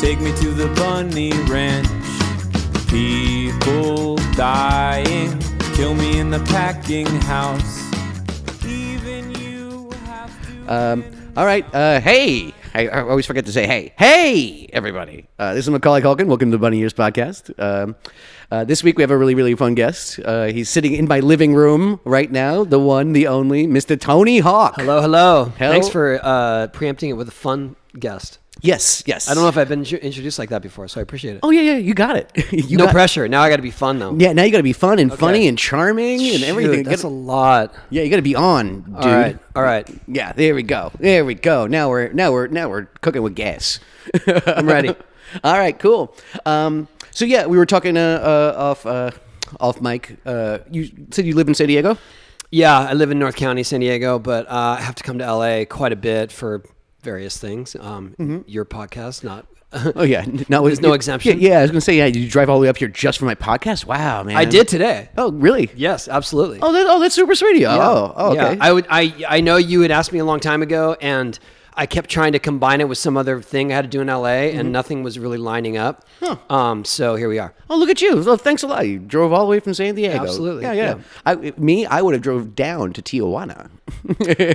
take me to the bunny ranch. People dying, kill me in the packing house. Even you have to... All right. Hey. I always forget to say hey. Hey, everybody. This is Macaulay Culkin. Welcome to the Bunny Years podcast. This week we have a really, really fun guest. He's sitting in my living room right now. The one, the only, Mr. Tony Hawk. Hello. Thanks for preempting it with a fun guest. Yes. I don't know if I've been introduced like that before, so I appreciate it. Oh, yeah, you got it. No pressure. Now I got to be fun, though. Yeah, now you got to be fun and funny and charming and everything. That's a lot. Yeah, you got to be on, dude. All right. Yeah, there we go. Now we're cooking with gas. I'm ready. All right, cool. So yeah, we were talking off mic. You said you live in San Diego? Yeah, I live in North County, San Diego, but I have to come to LA quite a bit for various things. Your podcast, not. Oh yeah, there's no exemption. Yeah, I was gonna say, did you drive all the way up here just for my podcast? Wow, man. I did today. Oh, really? Yes, absolutely. That's super sweet of you. Yeah. Oh, okay. Yeah. I know you had asked me a long time ago, and I kept trying to combine it with some other thing I had to do in LA, and nothing was really lining up. Huh. So here we are. Oh, look at you. Well, thanks a lot. You drove all the way from San Diego. Absolutely. Yeah. I would have drove down to Tijuana.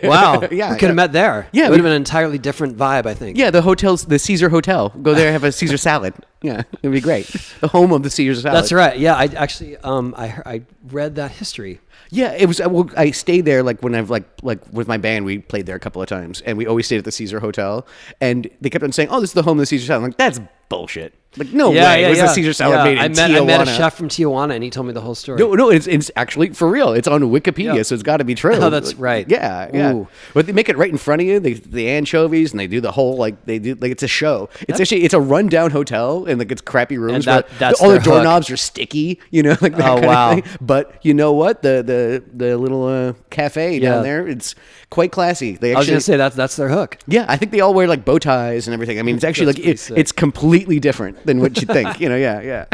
Wow. Yeah. We could have met there. Yeah. It would have been an entirely different vibe, I think. Yeah, the Caesar Hotel. Go there, have a Caesar salad. Yeah, it'd be great. The home of the Caesar salad. That's right. Yeah, I actually, I read that history. Yeah, it was. Well, I stayed there when I've like with my band. We played there a couple of times, and we always stayed at the Caesar Hotel. And they kept on saying, "Oh, this is the home of the Caesar salad." I'm like, that's bullshit. Like, no way. It was the Caesar salad made in Tijuana. I met a chef from Tijuana, and he told me the whole story. No, it's actually for real. It's on Wikipedia, so it's got to be true. Oh, that's right. Yeah. Ooh. But they make it right in front of you. The anchovies, and they do the whole it's a show. It's a rundown hotel, and it's crappy rooms. And that's all their the doorknobs are sticky. Like that kind of thing. But you know what? The little cafe down there, it's quite classy. I was gonna say that's their hook. Yeah, I think they all wear bow ties and everything. I mean, it's actually it's completely different than what you think. Yeah.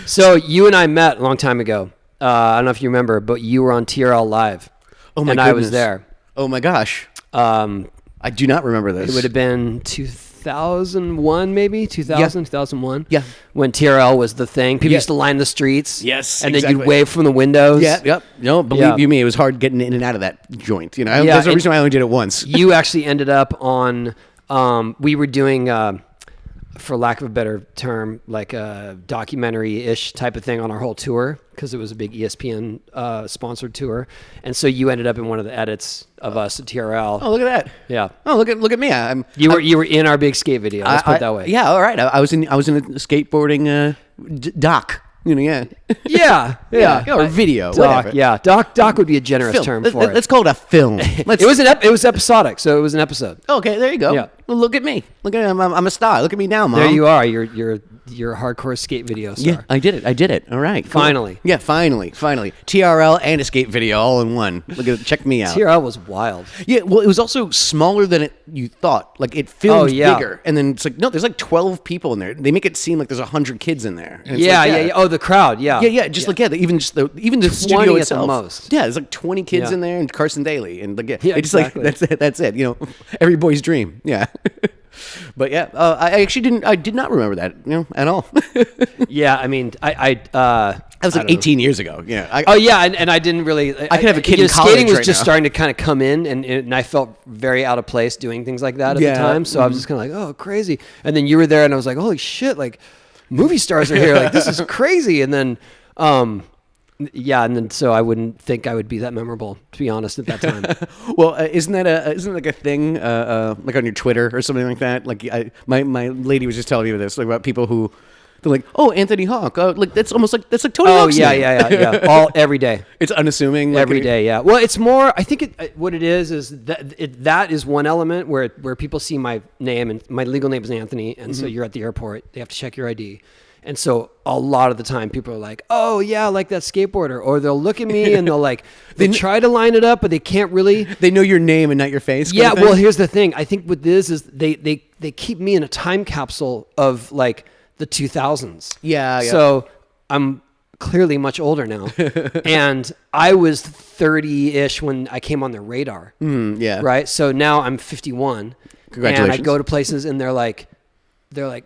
So you and I met a long time ago. I don't know if you remember, but you were on TRL Live. Oh my and goodness. I was there. Oh my gosh. I do not remember this. It would have been 2001, maybe 2001. Yeah. When TRL was the thing, people used to line the streets. Yes, and then you'd wave from the windows. Yeah. Yep. No, believe you me, it was hard getting in and out of that joint. There's a reason why I only did it once. You actually ended up on. We were doing. For lack of a better term, like a documentary-ish type of thing on our whole tour, because it was a big ESPN sponsored tour, and so you ended up in one of the edits of us at TRL. Oh, look at that! Yeah. Oh, look at me! You were in our big skate video. Let's put it that way. Yeah. All right. I was in a skateboarding doc. Yeah. Yeah. Or video. Doc. Whatever. Yeah. Doc would be a generous term for it. Let's call it a film. It was episodic, so it was an episode. Okay, there you go. Yeah. Well, look at me. Look at I'm a star. Look at me now, Mom. There you are. You're a hardcore skate video star. Yeah, I did it. All right. Cool. Finally. Yeah, finally. TRL and a skate video all in one. Look at check me out. TRL was wild. Yeah, well, it was also smaller than you thought. Like, it filmed bigger. And then it's like, no, there's like 12 people in there. They make it seem like there's 100 kids in there. And Yeah. Oh, the crowd. Yeah. Yeah. Even the studio itself. At the most. Yeah, there's like 20 kids in there and Carson Daly. And exactly. That's it. Every boy's dream. Yeah. But yeah, I did not remember that, at all. Yeah, I mean, that was like 18 years ago. Yeah. And I didn't really. I could have a kid in college. Skating was right just now. starting to kind of come in, and I felt very out of place doing things like that at the time. So I was just kind of like, oh, crazy. And then you were there, and I was like, holy shit, like movie stars are here. Like, this is crazy. And then, so I wouldn't think I would be that memorable, to be honest, at that time. Well, isn't like a thing like on your Twitter or something like that? Like my lady was just telling me this, like, about people who they're like, oh, Anthony Hawk, like that's like Tony Hawk's name. Yeah. Every day. It's unassuming. Every day, yeah. Well, it's more. I think what it is that is one element where people see my name, and my legal name is Anthony, and so you're at the airport, they have to check your ID. And so a lot of the time people are like, oh yeah, like that skateboarder, or they'll look at me and they try to line it up, but they can't really. They know your name and not your face. Yeah. Well, here's the thing. I think what this is, they keep me in a time capsule of like the 2000s. Yeah. So I'm clearly much older now. And I was 30-ish when I came on their radar. Yeah. Right. So now I'm 51. Congratulations. And I go to places and they're like, they're like,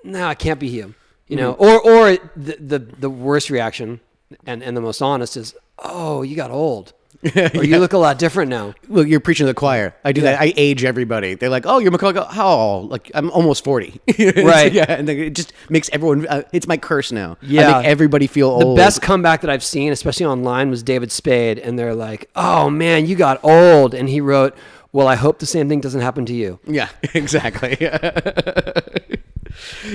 no, it can't be you, you know, or the worst reaction and the most honest is, oh, you got old. Or you look a lot different now. Well, you're preaching to the choir. I do that. I age everybody. They're like, "Oh, you're Macaulay." How? Like, I'm almost 40. Right. Yeah, and it just makes everyone. It's my curse now. Yeah. I make everybody feel old. The best comeback that I've seen, especially online, was David Spade, and they're like, "Oh man, you got old," and he wrote, "Well, I hope the same thing doesn't happen to you." Yeah, exactly.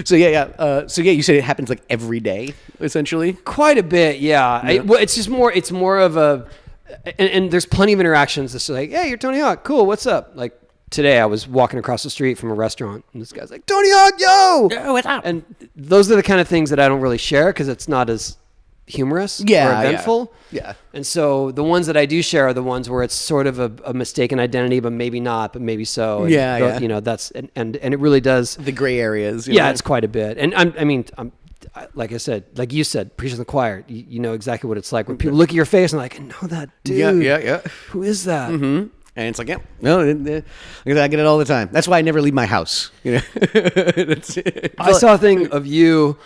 So yeah. So yeah, you said it happens like every day, essentially. Quite a bit, yeah. Well, it's just more. It's more of a. And there's plenty of interactions that's like, hey, you're Tony Hawk. Cool. What's up? Like today I was walking across the street from a restaurant and this guy's like, Tony Hawk, yo! What's up? And those are the kind of things that I don't really share because it's not as humorous or eventful. Yeah. And so the ones that I do share are the ones where it's sort of a mistaken identity, but maybe not, but maybe so. And You know, that's, and it really does. The gray areas. Yeah, it's quite a bit. And I'm like I said, like you said, preaching to the choir, you know exactly what it's like when people look at your face and like, I know that dude. Yeah. Who is that? Mm-hmm. And it's like, yeah, no, I get it all the time. That's why I never leave my house. You know, I saw a thing of you.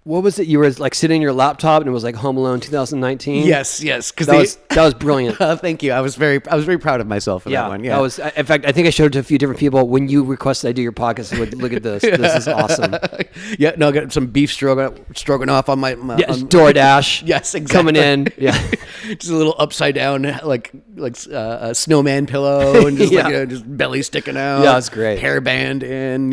What was it? You were like sitting in your laptop and it was like Home Alone 2019. Yes, because that was brilliant. Thank you. I was very proud of myself for that one. Yeah, that was. In fact, I think I showed it to a few different people when you requested I do your podcast. I would look at this. This is awesome. Yeah, no, I got some beef stroganoff on my DoorDash. Yes, exactly. Coming in. Yeah, just a little upside down like a snowman pillow and just like just belly sticking out. Yeah, it's great. Hairband in,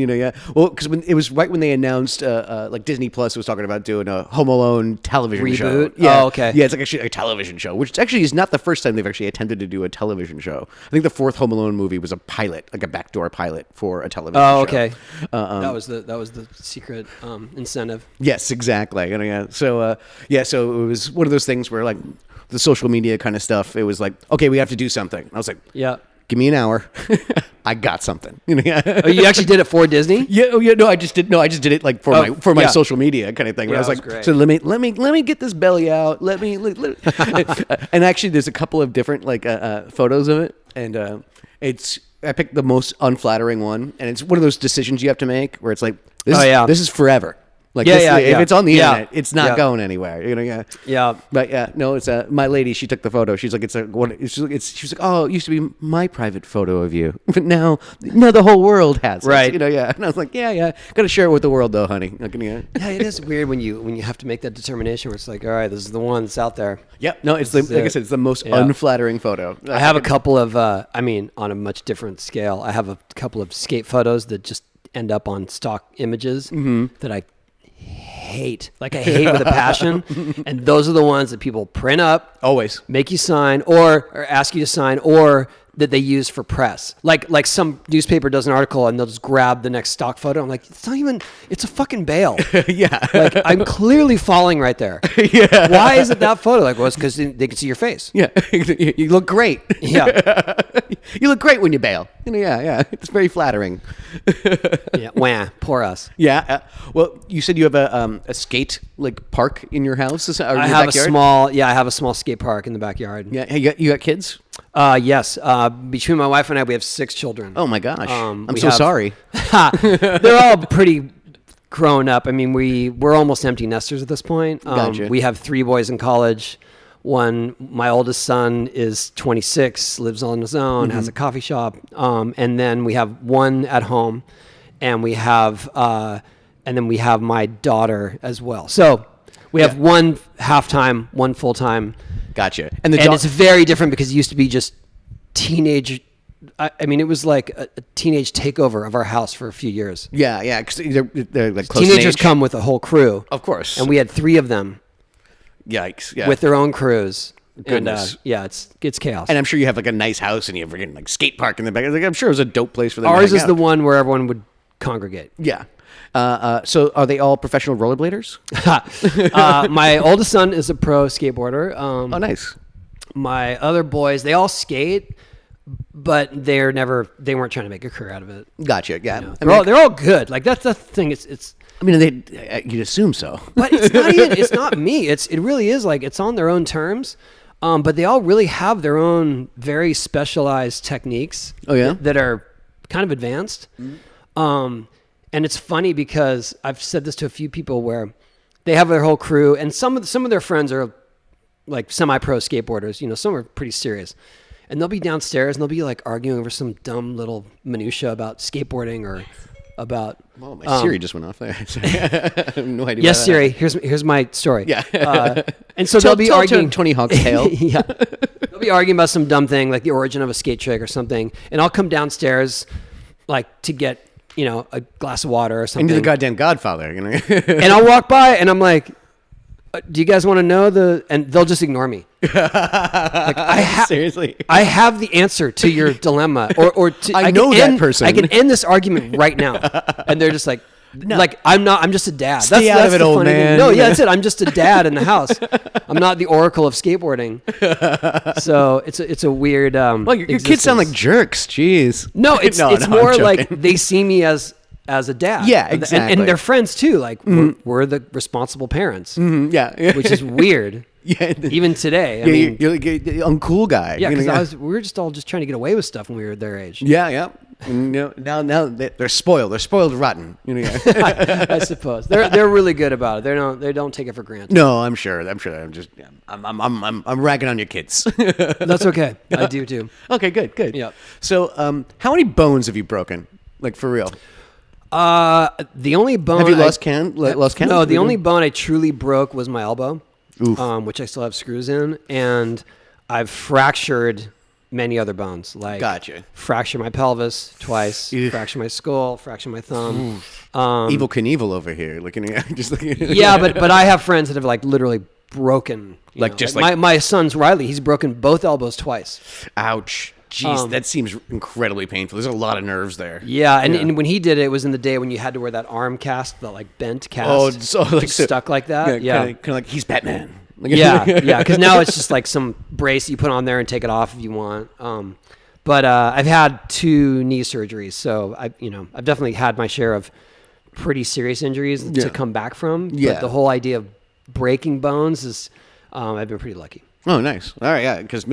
Well, because it was right when they announced like Disney Plus was talking about doing a Home Alone television show. Reboot? Yeah. Oh, okay. Yeah, it's like actually a television show, which actually is not the first time they've actually attempted to do a television show. I think the fourth Home Alone movie was a pilot, like a backdoor pilot for a television show. Oh, okay. That was the secret incentive. Yes, exactly. So it was one of those things where like the social media kind of stuff, it was like, okay, we have to do something. I was like, yeah. Give me an hour. I got something. Oh, you actually did it for Disney? Yeah. Oh, yeah. No, I just did it like for my social media kind of thing. Yeah, I was like, great. so let me get this belly out. And actually, there's a couple of different like photos of it, and I picked the most unflattering one, and it's one of those decisions you have to make where it's like, this is forever. Like, if it's on the internet, it's not going anywhere. Yeah. But no, it's my lady. She took the photo. She's like, she was like, oh, it used to be my private photo of you, but now the whole world has it. Right. And I was like, yeah, got to share it with the world though, honey. Yeah, it is weird when you have to make that determination where it's like, all right, this is the one that's out there. Yeah. No, it's like I said, it's the most unflattering photo. I have a couple of, on a much different scale, I have a couple of skate photos that just end up on stock images that I hate with a passion, and those are the ones that people print up, always make you sign or ask you to sign, or that they use for press. Like some newspaper does an article and they'll just grab the next stock photo. I'm like, it's a fucking bail. Yeah. Like, I'm clearly falling right there. Yeah. Why is it that photo? Like, well, it's because they can see your face. Yeah. You look great. Yeah. You look great when you bail. Yeah. It's very flattering. Yeah. Wah. Poor us. Yeah. Well, you said you have a skate like park in your house or your backyard? I have a small skate park in the backyard. Yeah. Hey, you got kids? Yes. Between my wife and I, we have 6 children. Oh my gosh. I'm so sorry. They're all pretty grown up. I mean, we're almost empty nesters at this point. Gotcha. We have 3 boys in college. My oldest son is 26, lives on his own, has a coffee shop. And then we have 1 at home, and we have my daughter as well. So we have 1 half-time, 1 full-time. Gotcha. And it's very different because it used to be just teenage. I mean, it was like a teenage takeover of our house for a few years. Yeah. Because they're like close teenagers in age. come with a whole crew, of course, and we had 3 of them. Yikes! Yeah. With their own crews. Goodness. And it's chaos. And I'm sure you have like a nice house and you have a like skate park in the back. Like, I'm sure it was a dope place for them. Ours to hang is out. the one where everyone would congregate. Yeah. So are they all professional rollerbladers? My oldest son is a pro skateboarder. Oh, nice. My other boys, they all skate, but they weren't trying to make a career out of it. Gotcha. Yeah. They're all good. Like, that's the thing. It's. I mean, you'd assume so. But it's not even. It's not me. It really is like it's on their own terms. But they all really have their own very specialized techniques. Oh yeah. That are kind of advanced. And it's funny because I've said this to a few people where they have their whole crew, and some of their friends are like semi-pro skateboarders. You know, some are pretty serious, and they'll be downstairs and they'll be like arguing over some dumb little minutia about skateboarding or about. Well, my Siri just went off there. I have no idea. Yes, Siri. Here's my story. Yeah. And so they'll be arguing. Tony Hawk's Tale. Yeah. They'll be arguing about some dumb thing like the origin of a skate trick or something, and I'll come downstairs like to get, you know, a glass of water or something. Into the goddamn Godfather, you know. And I'll walk by and I'm like, do you guys want to know and they'll just ignore me. Like, Seriously. I have the answer to your dilemma, or I know that person. I can end this argument right now. And they're just like, no. Like, I'm just a dad. Stay out of it, old man. No, yeah, that's it. I'm just a dad in the house. I'm not the oracle of skateboarding. So it's a weird. Well, your kids sound like jerks. Jeez. No, it's more like they see me as a dad. Yeah, exactly. And they're friends too. Like we're the responsible parents. Yeah. Which is weird. Yeah. Even today. I mean, you're like the uncool guy. Yeah, because we were just all trying to get away with stuff when we were their age. Yeah. And, you know, now they're spoiled. They're spoiled rotten. You know. I suppose they're really good about it. They don't take it for granted. No, I'm sure. I'm ragging on your kids. That's okay. I do too. Okay, good. Yeah. So, how many bones have you broken? Like for real? The only bone. Have you lost count? No, the only bone I truly broke was my elbow, Oof. which I still have screws in, and I've fractured many other bones. Like, gotcha. Fracture my pelvis twice, fracture my skull, fracture my thumb. Evil Knievel over here, looking at just looking. Yeah, but I have friends that have like literally broken. My son's Riley. He's broken both elbows twice. Ouch. Jeez, that seems incredibly painful. There's a lot of nerves there. Yeah, and when he did it, it was in the day when you had to wear that arm cast, the like bent cast. Oh, so like stuck like that. Yeah, kind of like he's Batman. Yeah, because now it's just like some brace you put on there and take it off if you want. But I've had 2 knee surgeries, so I've definitely had my share of pretty serious injuries to come back from. Yeah. But the whole idea of breaking bones is, I've been pretty lucky. Oh, nice. All right, yeah. Because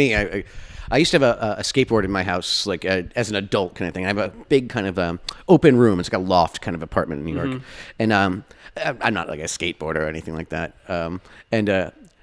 I used to have a skateboard in my house, like as an adult kind of thing. I have a big kind of open room. It's like a loft kind of apartment in New York, and I'm not like a skateboarder or anything like that. And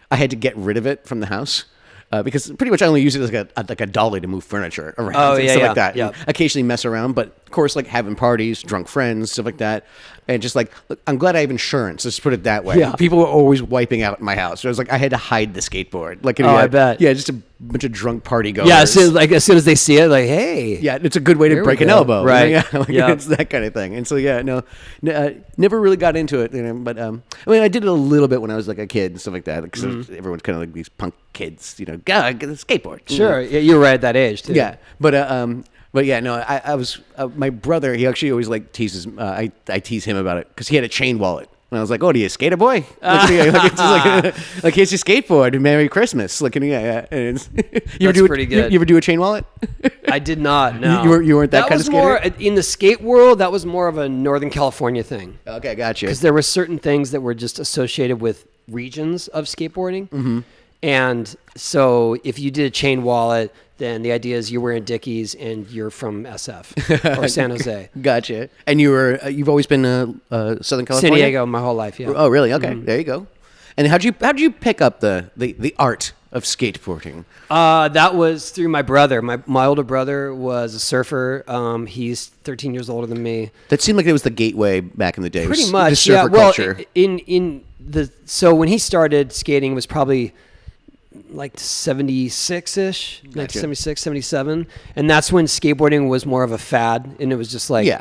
I had to get rid of it from the house. Because pretty much I only use it as like a dolly to move furniture around and stuff like that. Yeah. Occasionally mess around, but of course, like having parties, drunk friends, stuff like that. And just like, look, I'm glad I have insurance. Let's put it that way. Yeah. People were always wiping out in my house. So I was like, I had to hide the skateboard. Like, I bet. Yeah, just a bunch of drunk party goers. Yeah, as soon as they see it, like, hey. Yeah, it's a good way to break an elbow. Right. Yeah, it's that kind of thing. And so, never really got into it. But I mean, I did it a little bit when I was like a kid and stuff like that. Because everyone's kind of like these punk kids, get a skateboard. Sure, you were right at that age too. Yeah, but yeah, no, I was my brother. He actually always like teases. I tease him about it because he had a chain wallet, and I was like, "Oh, do you skater boy? Like here's your skateboard. Merry Christmas!" Like, yeah. And That's pretty good. You ever do a chain wallet? I did not. No, you weren't that kind of skater. More in the skate world. That was more of a Northern California thing. Okay, gotcha. Because there were certain things that were just associated with regions of skateboarding. Mm-hmm. And so if you did a chain wallet, then the idea is you're wearing Dickies and you're from SF or San Jose. Gotcha. And you've always been Southern California? San Diego my whole life, yeah. Oh, really? Okay. There you go. And how'd you pick up the art of skateboarding? That was through my brother. My older brother was a surfer. He's 13 years older than me. That seemed like it was the gateway back in the day. Pretty much, the surfer culture. So when he started skating, it was probably like 76-ish, 1976, 77. And that's when skateboarding was more of a fad. And it was just like,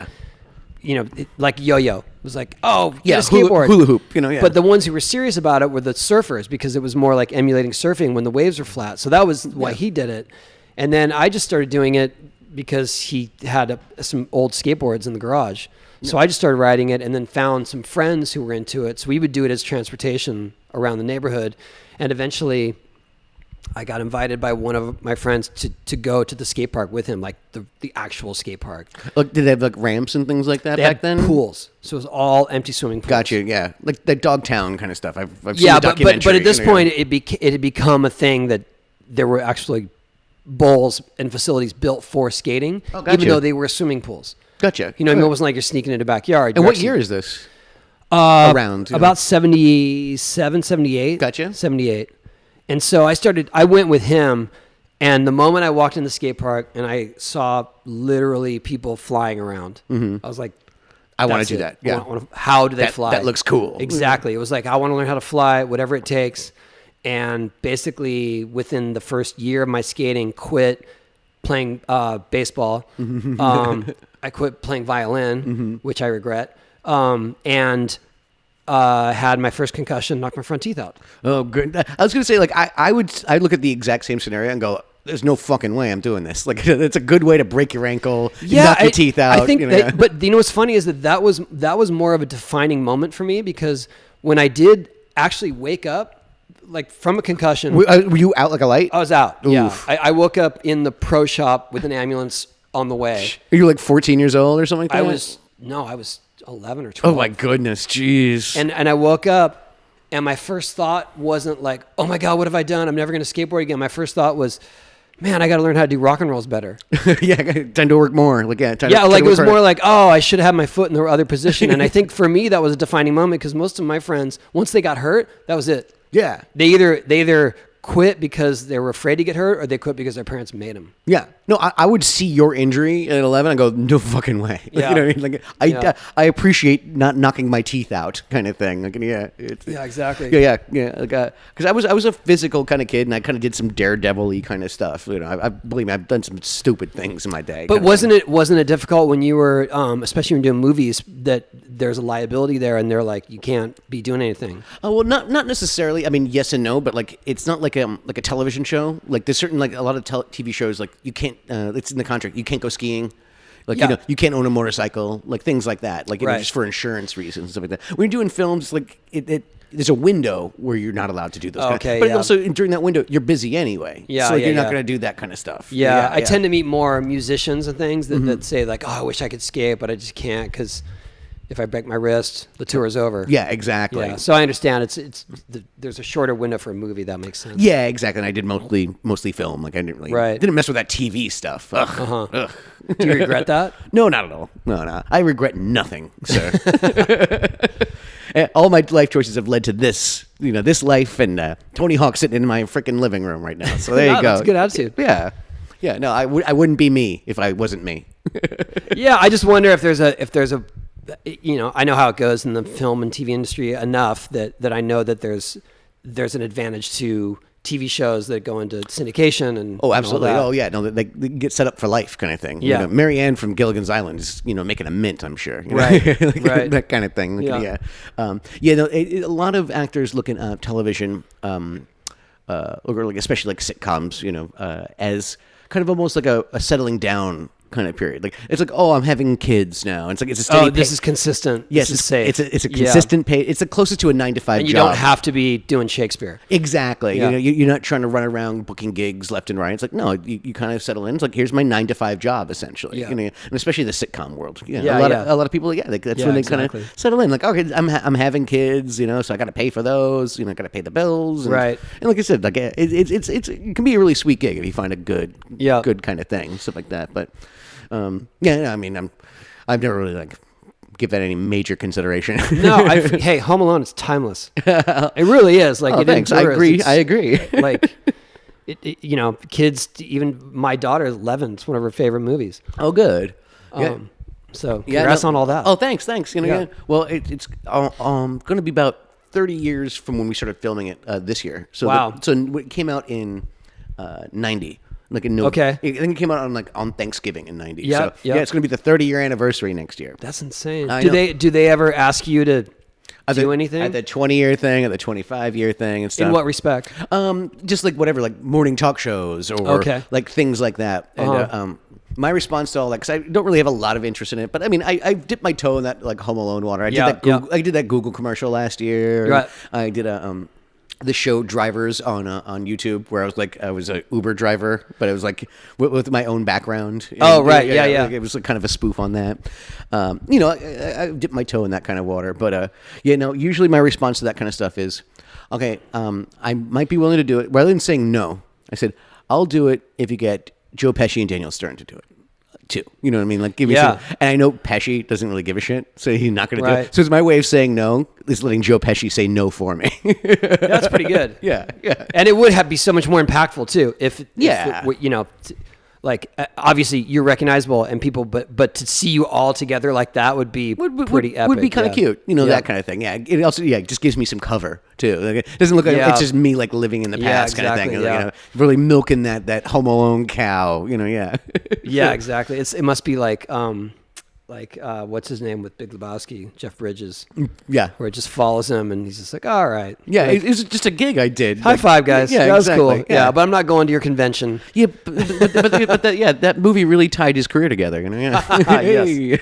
like yo-yo. It was like, oh, yeah, skateboard. Hula hoop, yeah. But the ones who were serious about it were the surfers because it was more like emulating surfing when the waves were flat. So that was why he did it. And then I just started doing it because he had some old skateboards in the garage. So I just started riding it and then found some friends who were into it. So we would do it as transportation around the neighborhood. And eventually I got invited by one of my friends to go to the skate park with him, like the actual skate park. Look, did they have like ramps and things like that back then? Pools. So it was all empty swimming pools. Gotcha, yeah. Like the Dogtown kind of stuff. I've seen the documentary. But at this point, it had become a thing that there were actually bowls and facilities built for skating, even though they were swimming pools. Gotcha. You know, it wasn't like you're sneaking into the backyard. And You're what year is this? Around? About 77, 78. Gotcha. 78. And so I went with him, and the moment I walked in the skate park and I saw literally people flying around, I was like, I want to do that. Yeah. How do they fly? That looks cool. Exactly. It was like, I want to learn how to fly, whatever it takes. And basically, within the first year of my skating, quit playing baseball. I quit playing violin, which I regret. And had my first concussion, knocked my front teeth out. Oh, good. I was going to say, like, I'd look at the exact same scenario and go, there's no fucking way I'm doing this. Like, it's a good way to break your ankle, knock your teeth out. I think but you know what's funny is that was more of a defining moment for me, because when I did actually wake up, like from a concussion. Were you out like a light? I was out. Oof. Yeah. I woke up in the pro shop with an ambulance on the way. Are you like 14 years old or something like that? I was 11 or 12. Oh my goodness. Jeez. And I woke up, and my first thought wasn't like, oh my God, what have I done? I'm never going to skateboard again. My first thought was, man, I got to learn how to do rock and rolls better. Yeah. Time to work more. Like, it was more like, oh, I should have my foot in the other position. And I think for me, that was a defining moment, because most of my friends, once they got hurt, that was it. Yeah. They either quit because they were afraid to get hurt, or they quit because their parents made them. Yeah. No, I would see your injury at 11 and go, no fucking way. Like, yeah. You know what I mean? Like, I appreciate not knocking my teeth out kind of thing. Like, yeah. Yeah, exactly. Yeah. Like, because I was a physical kind of kid, and I kind of did some daredevil-y kind of stuff. You know, I believe me, I've done some stupid things in my day. But wasn't it difficult when you were, especially when you're doing movies, that there's a liability there, and they're like, you can't be doing anything? Oh, well, not necessarily. I mean, yes and no, but like, it's not like a television show. Like, there's certain, like, a lot of TV shows, like, you can't. It's in the contract. You can't go skiing. Like, you know, you can't own a motorcycle. Like, things like that. Like, you know, just for insurance reasons, stuff like that. When you're doing films, like, there's a window where you're not allowed to do those. But also during that window, you're busy anyway. Yeah, so you're not going to do that kind of stuff. Yeah, I tend to meet more musicians and things that say like, oh, I wish I could skate, but I just can't, because if I break my wrist, the tour is over. Yeah, exactly. Yeah, so I understand there's a shorter window for a movie. That makes sense. Yeah, exactly. And I did mostly film. Like, I didn't mess with that TV stuff. Ugh. Ugh. Do you regret that? No, not at all. No. I regret nothing, sir. All my life choices have led to this, this life, and Tony Hawk sitting in my freaking living room right now. So there you go. That's a good attitude. Yeah. Yeah. No, I wouldn't be me if I wasn't me. Yeah, I just wonder if there's a I know how it goes in the film and TV industry enough that I know that there's an advantage to TV shows that go into syndication and absolutely. And all that. Oh yeah, no, they get set up for life kind of thing. Yeah, Mary Ann from Gilligan's Island is making a mint, I'm sure. Right, right, that kind of thing. Yeah. A lot of actors look at television, or like especially like sitcoms, as kind of almost like a settling down kind of period. Like, it's like, oh, I'm having kids now. It's like, it's a steady this is consistent. Yes, this is safe. It's a consistent pay. It's the closest to a 9 to 5 and you job. don't have to be doing Shakespeare. Exactly. Yeah. You're not trying to run around booking gigs left and right. It's like, no, you kind of settle in. It's like, here's my 9 to 5 job, essentially. Yeah. And especially the sitcom world. A lot of people, that's when they kind of settle in. Like, okay, I'm having kids, so I got to pay for those. I got to pay the bills. And, right. And like I said, like it can be a really sweet gig if you find a good kind of thing, stuff like that. But I mean, I've never really give that any major consideration. No, hey, Home Alone is timeless. It really is. Like, thanks. I agree. Like, kids. Even my daughter, 11. It's one of her favorite movies. Oh, good. So congrats on all that. Oh, thanks. Well, it's going to be about 30 years from when we started filming it this year. So wow. So it came out in 90. Like in November. Okay. I think it came out on Thanksgiving in 90. Yeah. So, it's going to be the 30-year anniversary next year. That's insane. Do they ever ask you to do anything? At the 20-year thing, at the 25-year thing and stuff. In what respect? Just like whatever, like morning talk shows or like things like that. And my response to all that, because I don't really have a lot of interest in it, but I mean, I dipped my toe in that like Home Alone water. I did that Google commercial last year. Right. I did the show Drivers on YouTube, where I was a Uber driver, but it was like with my own background. Oh, right. Yeah. Like, it was like kind of a spoof on that. I dipped my toe in that kind of water, but usually my response to that kind of stuff is, okay, I might be willing to do it. Rather than saying no, I said, I'll do it if you get Joe Pesci and Daniel Stern to do it. too. You know what I mean? Like, give me Yeah. some. And I know Pesci doesn't really give a shit, so he's not going to do Right. it. So it's my way of saying no is letting Joe Pesci say no for me. That's pretty good. Yeah. And it would be so much more impactful too if Yeah. like obviously you're recognizable and people, but to see you all together like that would be pretty epic. Would be kind of cute, that kind of thing. Yeah, it also just gives me some cover too. Like, it doesn't look like it's just me like living in the past kind of thing. Yeah. Really milking that Home Alone cow. Yeah. Yeah, exactly. It must be like what's his name with Big Lebowski, Jeff Bridges. Yeah. Where it just follows him and he's just like, all right. Yeah, Like, it was just a gig I did. high five, guys. Yeah, that was exactly. cool. Yeah, but I'm not going to your convention. Yeah, but that movie really tied his career together. Yeah. Yes.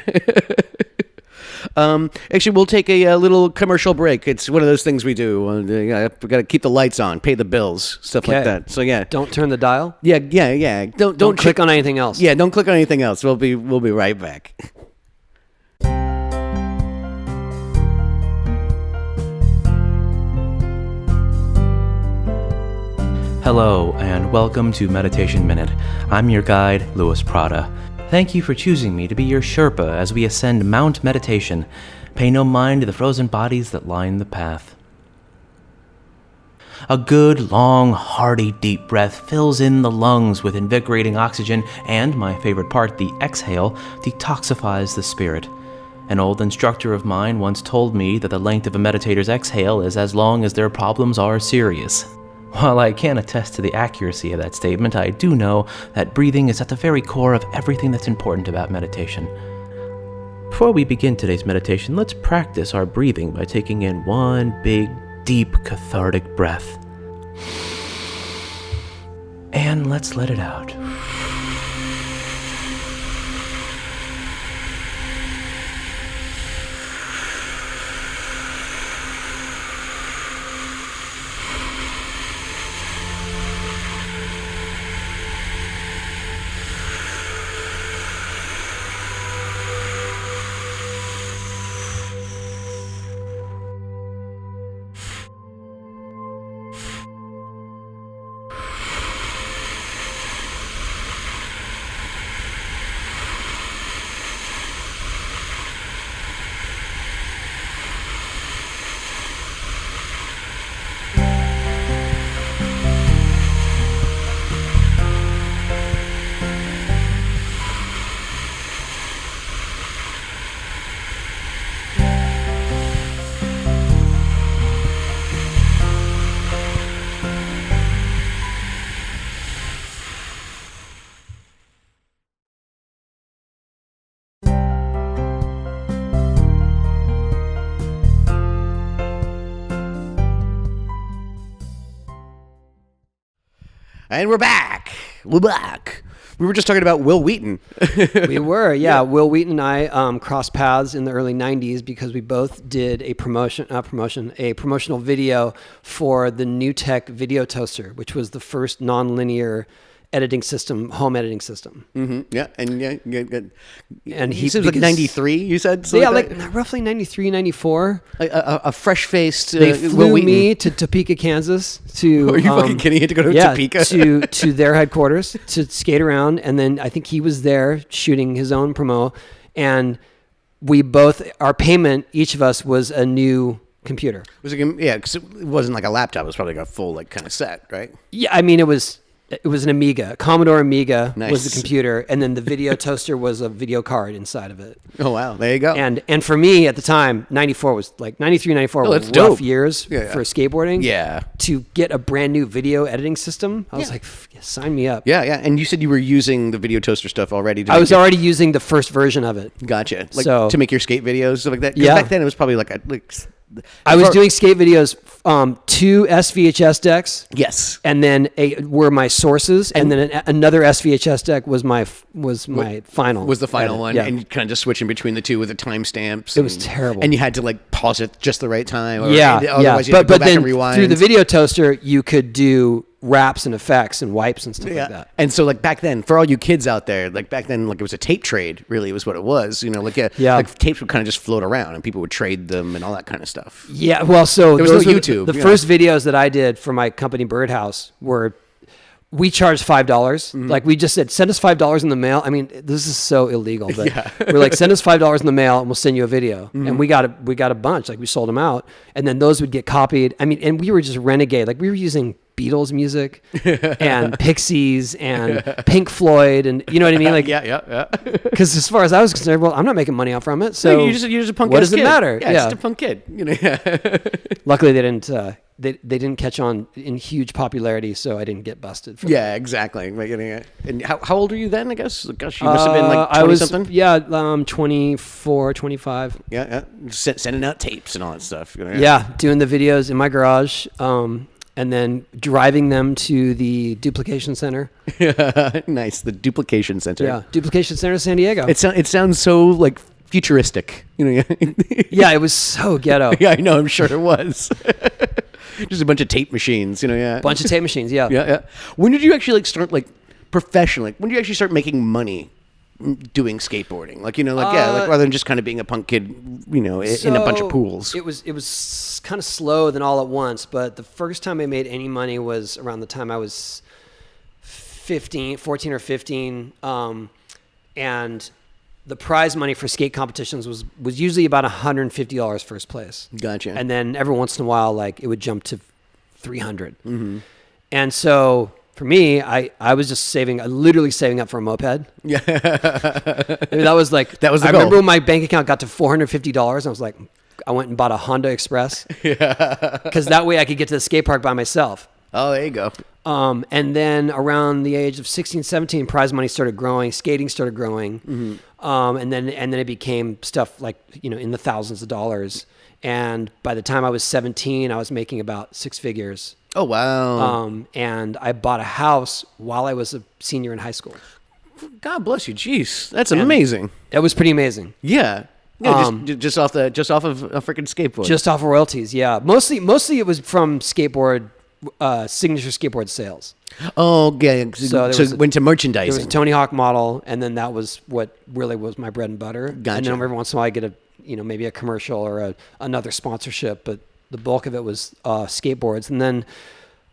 Actually, we'll take a little commercial break. It's one of those things we do. We got to keep the lights on, pay the bills, stuff like Okay. that. So yeah, Don't turn the dial. yeah. Don't Click on anything else. Yeah, don't click on anything else. We'll be right back. Hello, and welcome to Meditation Minute. I'm your guide, Louis Prada. Thank you for choosing me to be your Sherpa as we ascend Mount Meditation. Pay no mind to the frozen bodies that line the path. A good, long, hearty, deep breath fills in the lungs with invigorating oxygen, and, my favorite part, the exhale, detoxifies the spirit. An old instructor of mine once told me that the length of a meditator's exhale is as long as their problems are serious. While I can't attest to the accuracy of that statement, I do know that breathing is at the very core of everything that's important about meditation. Before we begin today's meditation, let's practice our breathing by taking in one big, deep, cathartic breath. And let's let it out. And we're back. We were just talking about Will Wheaton. We were, yeah. Will Wheaton and I crossed paths in the early 90s because we both did a promotional video for the New Tech Video Toaster, which was the first non-linear editing system, home editing system. Mm-hmm. Yeah, and And he said like 93, you said? Yeah, like like roughly 93, 94. a fresh-faced They Will flew Wheaton. me to Topeka, Kansas to... Are you fucking kidding? You had to go to Topeka? to their headquarters to skate around. And then I think he was there shooting his own promo. And we both, our payment, each of us was a new computer. Was it, yeah, because it wasn't like a laptop. It was probably like a full like kind of set, right? Yeah, I mean, it was an Amiga. A Commodore Amiga was Nice. the computer, and then the video toaster was a video card inside of it. Oh, wow. There you go. And for me at the time, 94 was like 93, 94 Oh, were that's rough dope. years Yeah. for skateboarding. Yeah. To get a brand new video editing system, I was like, sign me up. Yeah. And you said you were using the video toaster stuff already. I was already using the first version of it. Gotcha. Like So- to make your skate videos, stuff like that? 'Cause Yeah. back then it was probably like I was doing skate videos, 2 SVHS decks. Yes. And then were my sources, and then another SVHS deck was my final. Was the final edit. one, Yeah. and you kind of just switching between the two with the timestamps. It was terrible. And you had to like pause it just the right time. Or, yeah. Otherwise you had to go But back then and rewind. through the video toaster, you could do wraps and effects and wipes and stuff like that. And so like back then, for all you kids out there, like back then, like it was a tape trade, really was what it was. You know, like like tapes would kind of just float around and people would trade them and all that kind of stuff. Yeah, well, so there was those no were YouTube. The first videos that I did for my company Birdhouse were we charged $5. Like we just said, send us $5 in the mail. I mean, this is so illegal, but we're like, send us $5 in the mail and we'll send you a video. And we got a bunch, like we sold them out, and then those would get copied. I mean, and we were just renegade. Like we were using Beatles music and Pixies and Pink Floyd, and you know what I mean? Like, yeah. Because as far as I was concerned, well, I'm not making money off from it. So you're just a punk. What does it matter? Yeah, just a punk kid. You know. Luckily, they didn't. They didn't catch on in huge popularity, so I didn't get busted. Yeah, exactly. And how old were you then? I guess. Gosh, you must have been like 20 something. Yeah, 24, 25. Yeah. Sending out tapes and all that stuff. You know, yeah, doing the videos in my garage. And then driving them to the duplication center. Nice, the duplication center. Yeah, duplication center, San Diego. It sounds so like futuristic, you know. Yeah, it was so ghetto. Yeah, I know. I'm sure it was. Just a bunch of tape machines, you know. Yeah, bunch of tape machines. Yeah. Yeah. When did you actually like start like professionally? When did you actually start making money doing skateboarding? Like, you know, like like rather than just kind of being a punk kid, you know, in a bunch of pools. It was kind of slow than all at once, but the first time I made any money was around the time I was 14 or 15, and the prize money for skate competitions was usually about $150 first place. Gotcha. And then every once in a while, like it would jump to $300. And so for me, I was just literally saving up for a moped. Yeah. I mean, that was the goal. I remember when my bank account got to $450, I was like, I went and bought a Honda Express. Yeah. Because that way I could get to the skate park by myself. Oh, there you go. And then around the age of 16, 17, prize money started growing, skating started growing. And then it became stuff like, you know, in the thousands of dollars. And by the time I was 17, I was making about six figures. Oh, wow. And I bought a house while I was a senior in high school. God bless you. Jeez. That's amazing. It was pretty amazing. Yeah. Yeah, just off of a freaking skateboard. Just off of royalties, yeah. Mostly it was from signature skateboard sales. Oh, yeah. So it went to merchandising. There was a Tony Hawk model, and then that was what really was my bread and butter. Gotcha. And then every once in a while I get maybe a commercial or another sponsorship, but the bulk of it was skateboards. And then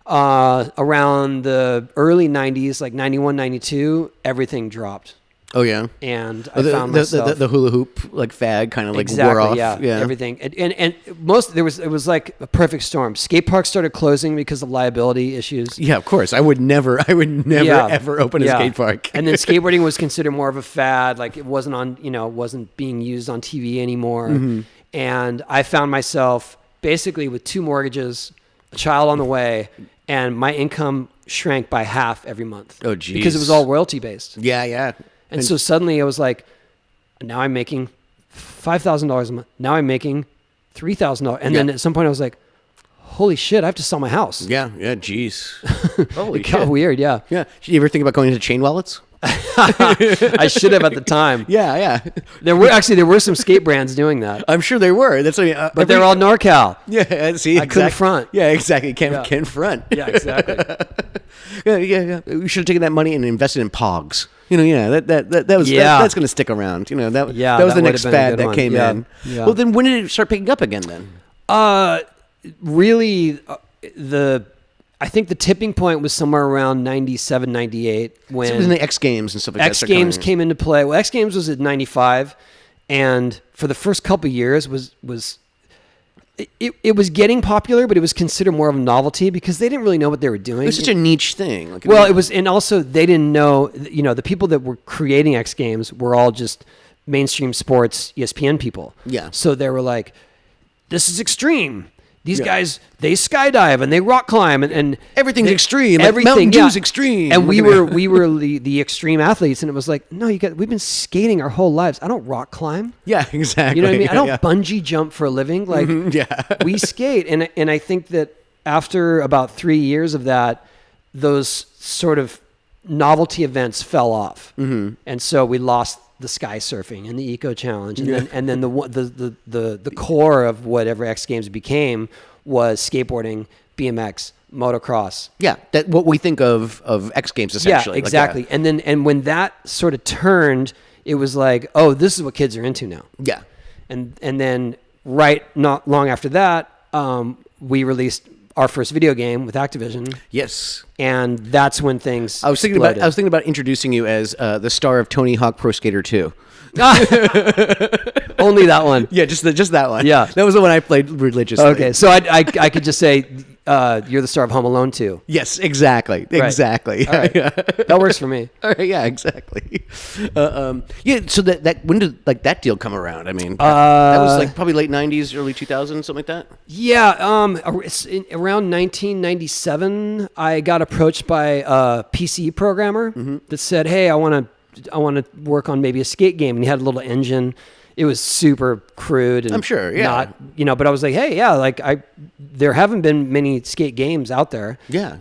around the early 90s, like 91, 92, everything dropped. Oh, yeah. And I found myself... The hula hoop, like, fad kind of like exactly, wore off. Yeah, everything. And it was like a perfect storm. Skate parks started closing because of liability issues. Yeah, of course. I would never ever open a skate park. And then skateboarding was considered more of a fad. Like, it wasn't on, wasn't being used on TV anymore. And I found myself basically with 2 mortgages, a child on the way, and my income shrank by half every month. Oh, geez. Because it was all royalty based. Yeah. And so suddenly I was like, now I'm making $5,000 a month. Now I'm making $3,000. And then at some point I was like, holy shit, I have to sell my house. Yeah, geez. Holy it shit. got weird, yeah. Yeah. Did you ever think about going into chain wallets? I should have at the time. Yeah. There were some skate brands doing that. I'm sure there were. That's but they're all NorCal. Yeah, see, I couldn't front. Yeah, exactly. Can't front. Yeah, exactly. Yeah. We should have taken that money and invested in Pogs. That's going to stick around. That was the next fad that came in. Yeah. Well, then when did it start picking up again then? Really, I think the tipping point was somewhere around 97, 98 when so it was in the X Games and stuff like that. X Games came into play. Well, X Games was at 95, and for the first couple of years it was getting popular, but it was considered more of a novelty because they didn't really know what they were doing. It was such a niche thing. It was, and also they didn't know. The people that were creating X Games were all just mainstream sports ESPN people. Yeah. So they were like, "This is extreme. These guys, they skydive and they rock climb and everything's extreme. Everything, Mountain Dew's extreme." And we were the extreme athletes, and it was like, no, we've been skating our whole lives. I don't rock climb. Yeah, exactly. You know what I mean? I don't bungee jump for a living. Like, we skate, and I think that after about 3 years of that, those sort of novelty events fell off, and so we lost the sky surfing and the eco challenge, and then the core of whatever X Games became was skateboarding, BMX, motocross. Yeah, that what we think of X Games essentially. Yeah, exactly. Like, And when that sort of turned, it was like, oh, this is what kids are into now. Yeah, and then not long after that, we released our first video game with Activision. Yes. And that's when things I was thinking about introducing you as the star of Tony Hawk Pro Skater 2. Only that one. Yeah, just that one. Yeah. That was the one I played religiously. Okay, so I could just say you're the star of Home Alone 2. Yes, exactly. Right. Exactly. All right. That works for me. All right, yeah, exactly. Yeah, so that when did like that deal come around? I mean, that was like probably late 90s, early 2000s, something like that? Yeah, around 1997, I got approached by a PC programmer that said, "Hey, I want to work on maybe a skate game," and he had a little engine. It was super crude, and I'm sure, yeah. not, but I was like, "Hey, yeah, there haven't been many skate games out there." Yeah.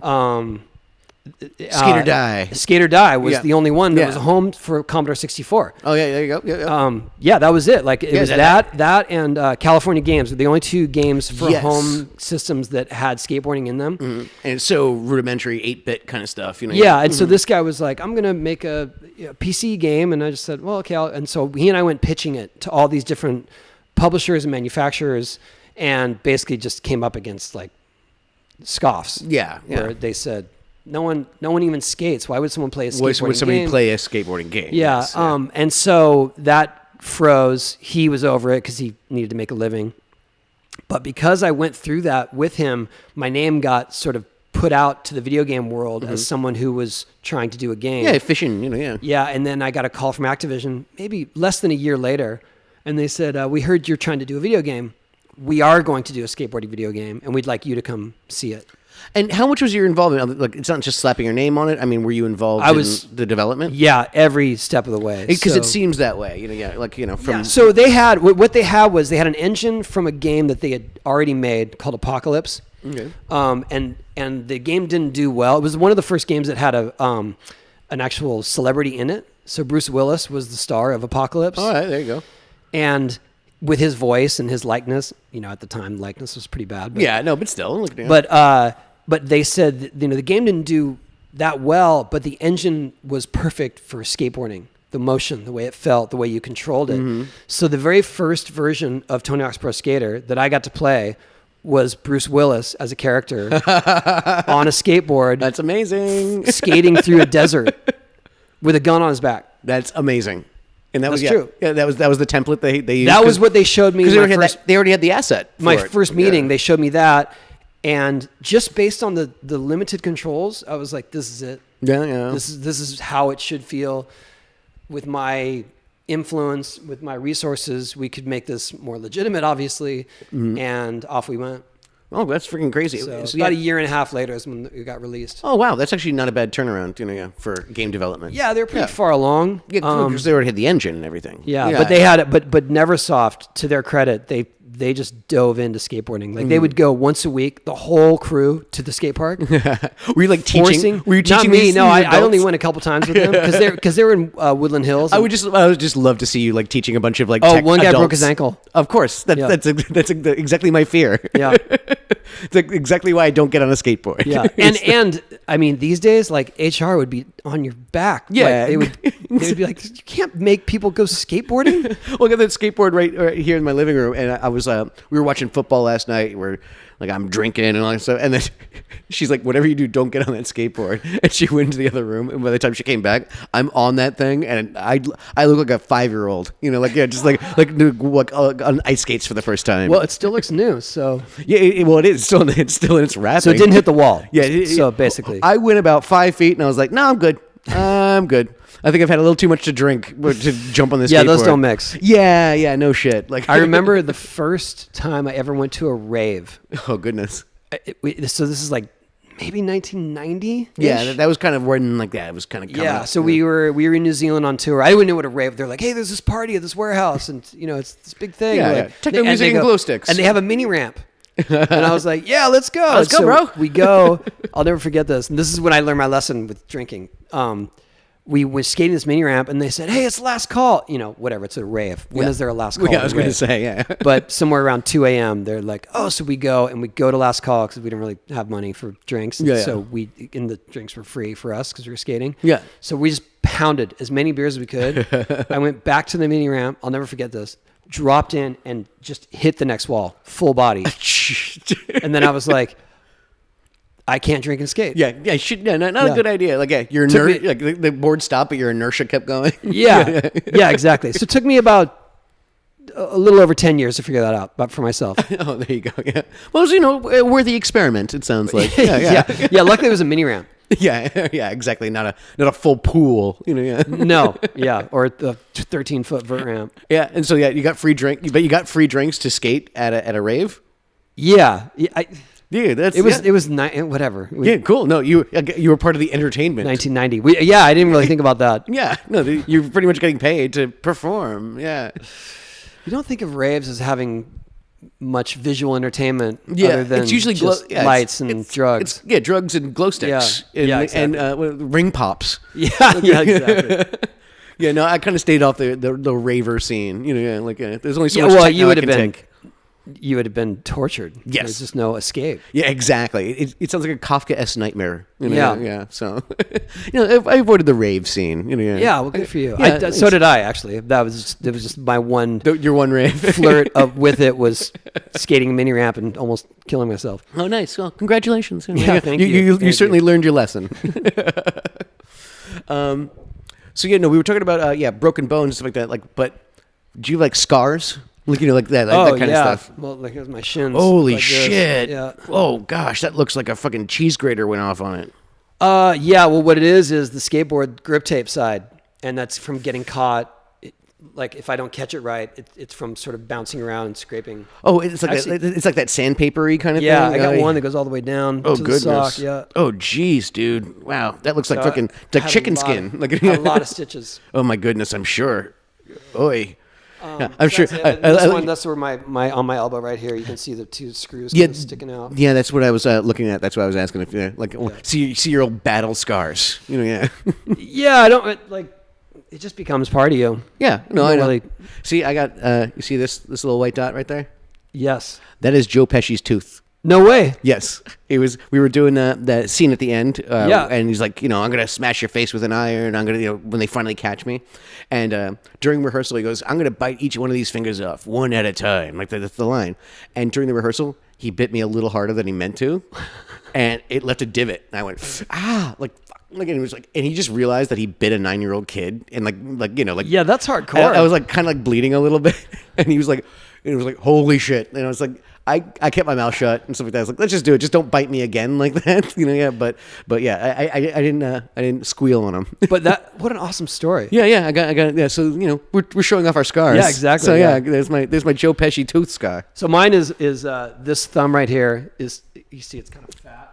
Skate or Die was the only one that was home for Commodore 64. Oh yeah, there you go. Yeah, that was it. Like it was that and California Games were the only two games for home systems that had skateboarding in them. Mm-hmm. And it's so rudimentary, 8-bit kind of stuff, Yeah, and so this guy was like, "I'm gonna make a PC game," and I just said, "Well, okay." And so he and I went pitching it to all these different publishers and manufacturers, and basically just came up against like scoffs. Yeah. Where they said, No one even skates. Why would someone play a skateboarding game? Would somebody play a skateboarding game? Yeah. Yes, And so that froze. He was over it because he needed to make a living. But because I went through that with him, my name got sort of put out to the video game world as someone who was trying to do a game. Yeah, fishing, yeah. Yeah, and then I got a call from Activision maybe less than a year later, and they said, "We heard you're trying to do a video game. We are going to do a skateboarding video game, and we'd like you to come see it." And how much was your involvement? Like, it's not just slapping your name on it. I mean, were you involved in the development? Yeah, every step of the way. Because it seems that way, from... Yeah. So they had, what they had was, they had an engine from a game that they had already made called Apocalypse. Okay. And the game didn't do well. It was one of the first games that had an actual celebrity in it. So Bruce Willis was the star of Apocalypse. All right, there you go. And with his voice and his likeness, at the time, likeness was pretty bad. But, but still. But they said, the game didn't do that well, but the engine was perfect for skateboarding. The motion, the way it felt, the way you controlled it. Mm-hmm. So the very first version of Tony Hawk's Pro Skater that I got to play was Bruce Willis as a character on a skateboard. That's amazing. Skating through a desert with a gun on his back. That's amazing. And that was true. Yeah, that was the template they used. That was what they showed me. Because they already had the asset. My first meeting, they showed me that. And just based on the limited controls, I was like, this is it. Yeah. This is how it should feel. With my influence, with my resources, we could make this more legitimate, obviously. Mm-hmm. And off we went. Oh, that's freaking crazy. So about a year and a half later is when it got released. Oh, wow. That's actually not a bad turnaround, for game development. Yeah, they're pretty far along. Yeah, because they already had the engine and everything. Yeah, but they had it. But Neversoft, to their credit, they just dove into skateboarding. Like they would go once a week, the whole crew, to the skate park. Were you like teaching? Were you teaching? Not me. No, I only went a couple times with them because they were in Woodland Hills. I would just love to see you like teaching a bunch of like. One guy broke his ankle. Of course, that's exactly my fear. Yeah, it's exactly why I don't get on a skateboard. Yeah, and I mean these days, like HR would be on your back. Yeah, like, they would be like, you can't make people go skateboarding. Well, I got that skateboard right here in my living room, and I was we were watching football last night where like I'm drinking and all that stuff, and then she's like, whatever you do, don't get on that skateboard. And she went into the other room, and by the time she came back, I'm on that thing, and I look like a 5-year-old, just like on ice skates for the first time. Well, it still looks new, so yeah, it is still in its wrapping. So it didn't hit the wall. Yeah, so basically, I went about 5 feet, and I was like, no, I'm good. I'm good. I think I've had a little too much to drink to jump on this skateboard. Yeah, those don't mix. Yeah, no shit. Like I remember the first time I ever went to a rave. Oh, goodness. So this is like maybe 1990. Yeah, that was kind of when like that. It was kind of coming up. So we were in New Zealand on tour. I didn't know what a rave. They're like, hey, there's this party at this warehouse, and it's this big thing. Yeah, techno music and glow sticks, and they have a mini ramp. And I was like, yeah, let's go. Let's go, bro. We go. I'll never forget this. And this is when I learned my lesson with drinking. We were skating this mini ramp, and they said, hey, it's last call. Whatever. It's a rave. When is there a last call? Yeah, I was going to say, yeah. But somewhere around 2 a.m., they're like, oh, so we go to last call because we didn't really have money for drinks. Yeah. So the drinks were free for us because we were skating. Yeah. So we just pounded as many beers as we could. I went back to the mini ramp. I'll never forget this. Dropped in and just hit the next wall, full body. And then I was like, I can't drink and skate. Yeah, not a good idea. Like, your like the board stopped, but your inertia kept going. Yeah, exactly. So it took me about a little over 10 years to figure that out, but for myself. Oh, there you go. Yeah. Well, it was, a worthy experiment, it sounds like. Yeah. Luckily it was a mini ramp. Yeah, exactly. Not a full pool, Yeah. No, or the 13-foot vert ramp. Yeah, and so you got free drinks to skate at a rave. Yeah, Dude, it was whatever. Yeah, cool. No, you were part of the entertainment. 1990. I didn't really think about that. Yeah, no, you're pretty much getting paid to perform. Yeah. You don't think of raves as having much visual entertainment other than it's usually just lights and drugs. Drugs and glow sticks. Exactly. And ring pops. Yeah, exactly. Yeah, no, I kind of stayed off the raver scene. There's only so much techno you would I have can been. take. You would have been tortured. Yes. There's just no escape. Yeah, exactly. It sounds like a Kafka-esque nightmare. Yeah. So, I avoided the rave scene. Yeah, well, good for you. Yeah, so did I, actually. It was just my one your one rave flirt with it was skating a mini ramp and almost killing myself. Oh, nice. Well, congratulations. Yeah, thank you. You certainly learned your lesson. So we were talking about broken bones and stuff like that. But do you like scars? Like that kind of stuff. Well, like here's my shins. Holy like shit! Yeah. Oh gosh, that looks like a fucking cheese grater went off on it. Well, what it is the skateboard grip tape side, and that's from getting caught. Like if I don't catch it right, it's from sort of bouncing around and scraping. Oh, it's like it's like that sandpapery kind of thing. Yeah, I got one that goes all the way down to goodness. the sock. Yeah. Oh geez, dude. Wow, that looks like fucking like chicken skin. A lot of stitches. Oh my goodness, I'm sure. Oy. I'm so sure. That's where my on my elbow right here. You can see the two screws kind of sticking out. Yeah, that's what I was looking at. That's why I was asking if see your old battle scars. Yeah. Yeah, I don't like. It just becomes part of you. Yeah. No, I know. Really. See, I got. You see this little white dot right there? Yes. That is Joe Pesci's tooth. No way. Yes, it was. We were doing that scene at the end, and he's like, I'm gonna smash your face with an iron. I'm gonna, when they finally catch me, and during rehearsal, he goes, I'm gonna bite each one of these fingers off one at a time, like that's the line. And during the rehearsal, he bit me a little harder than he meant to, and it left a divot. And I went, and it was and he just realized that he bit a 9-year-old kid, and yeah, that's hardcore. I was kind of bleeding a little bit, and he was like, holy shit, and I was like. I kept my mouth shut and stuff like that. I was like, let's just do it. Just don't bite me again like that. Yeah. But yeah, I didn't squeal on him. But what an awesome story. Yeah. I got. Yeah. So we're showing off our scars. Yeah, exactly. So yeah, there's my Joe Pesci tooth scar. So mine is this thumb right here is, you see it's kind of fat.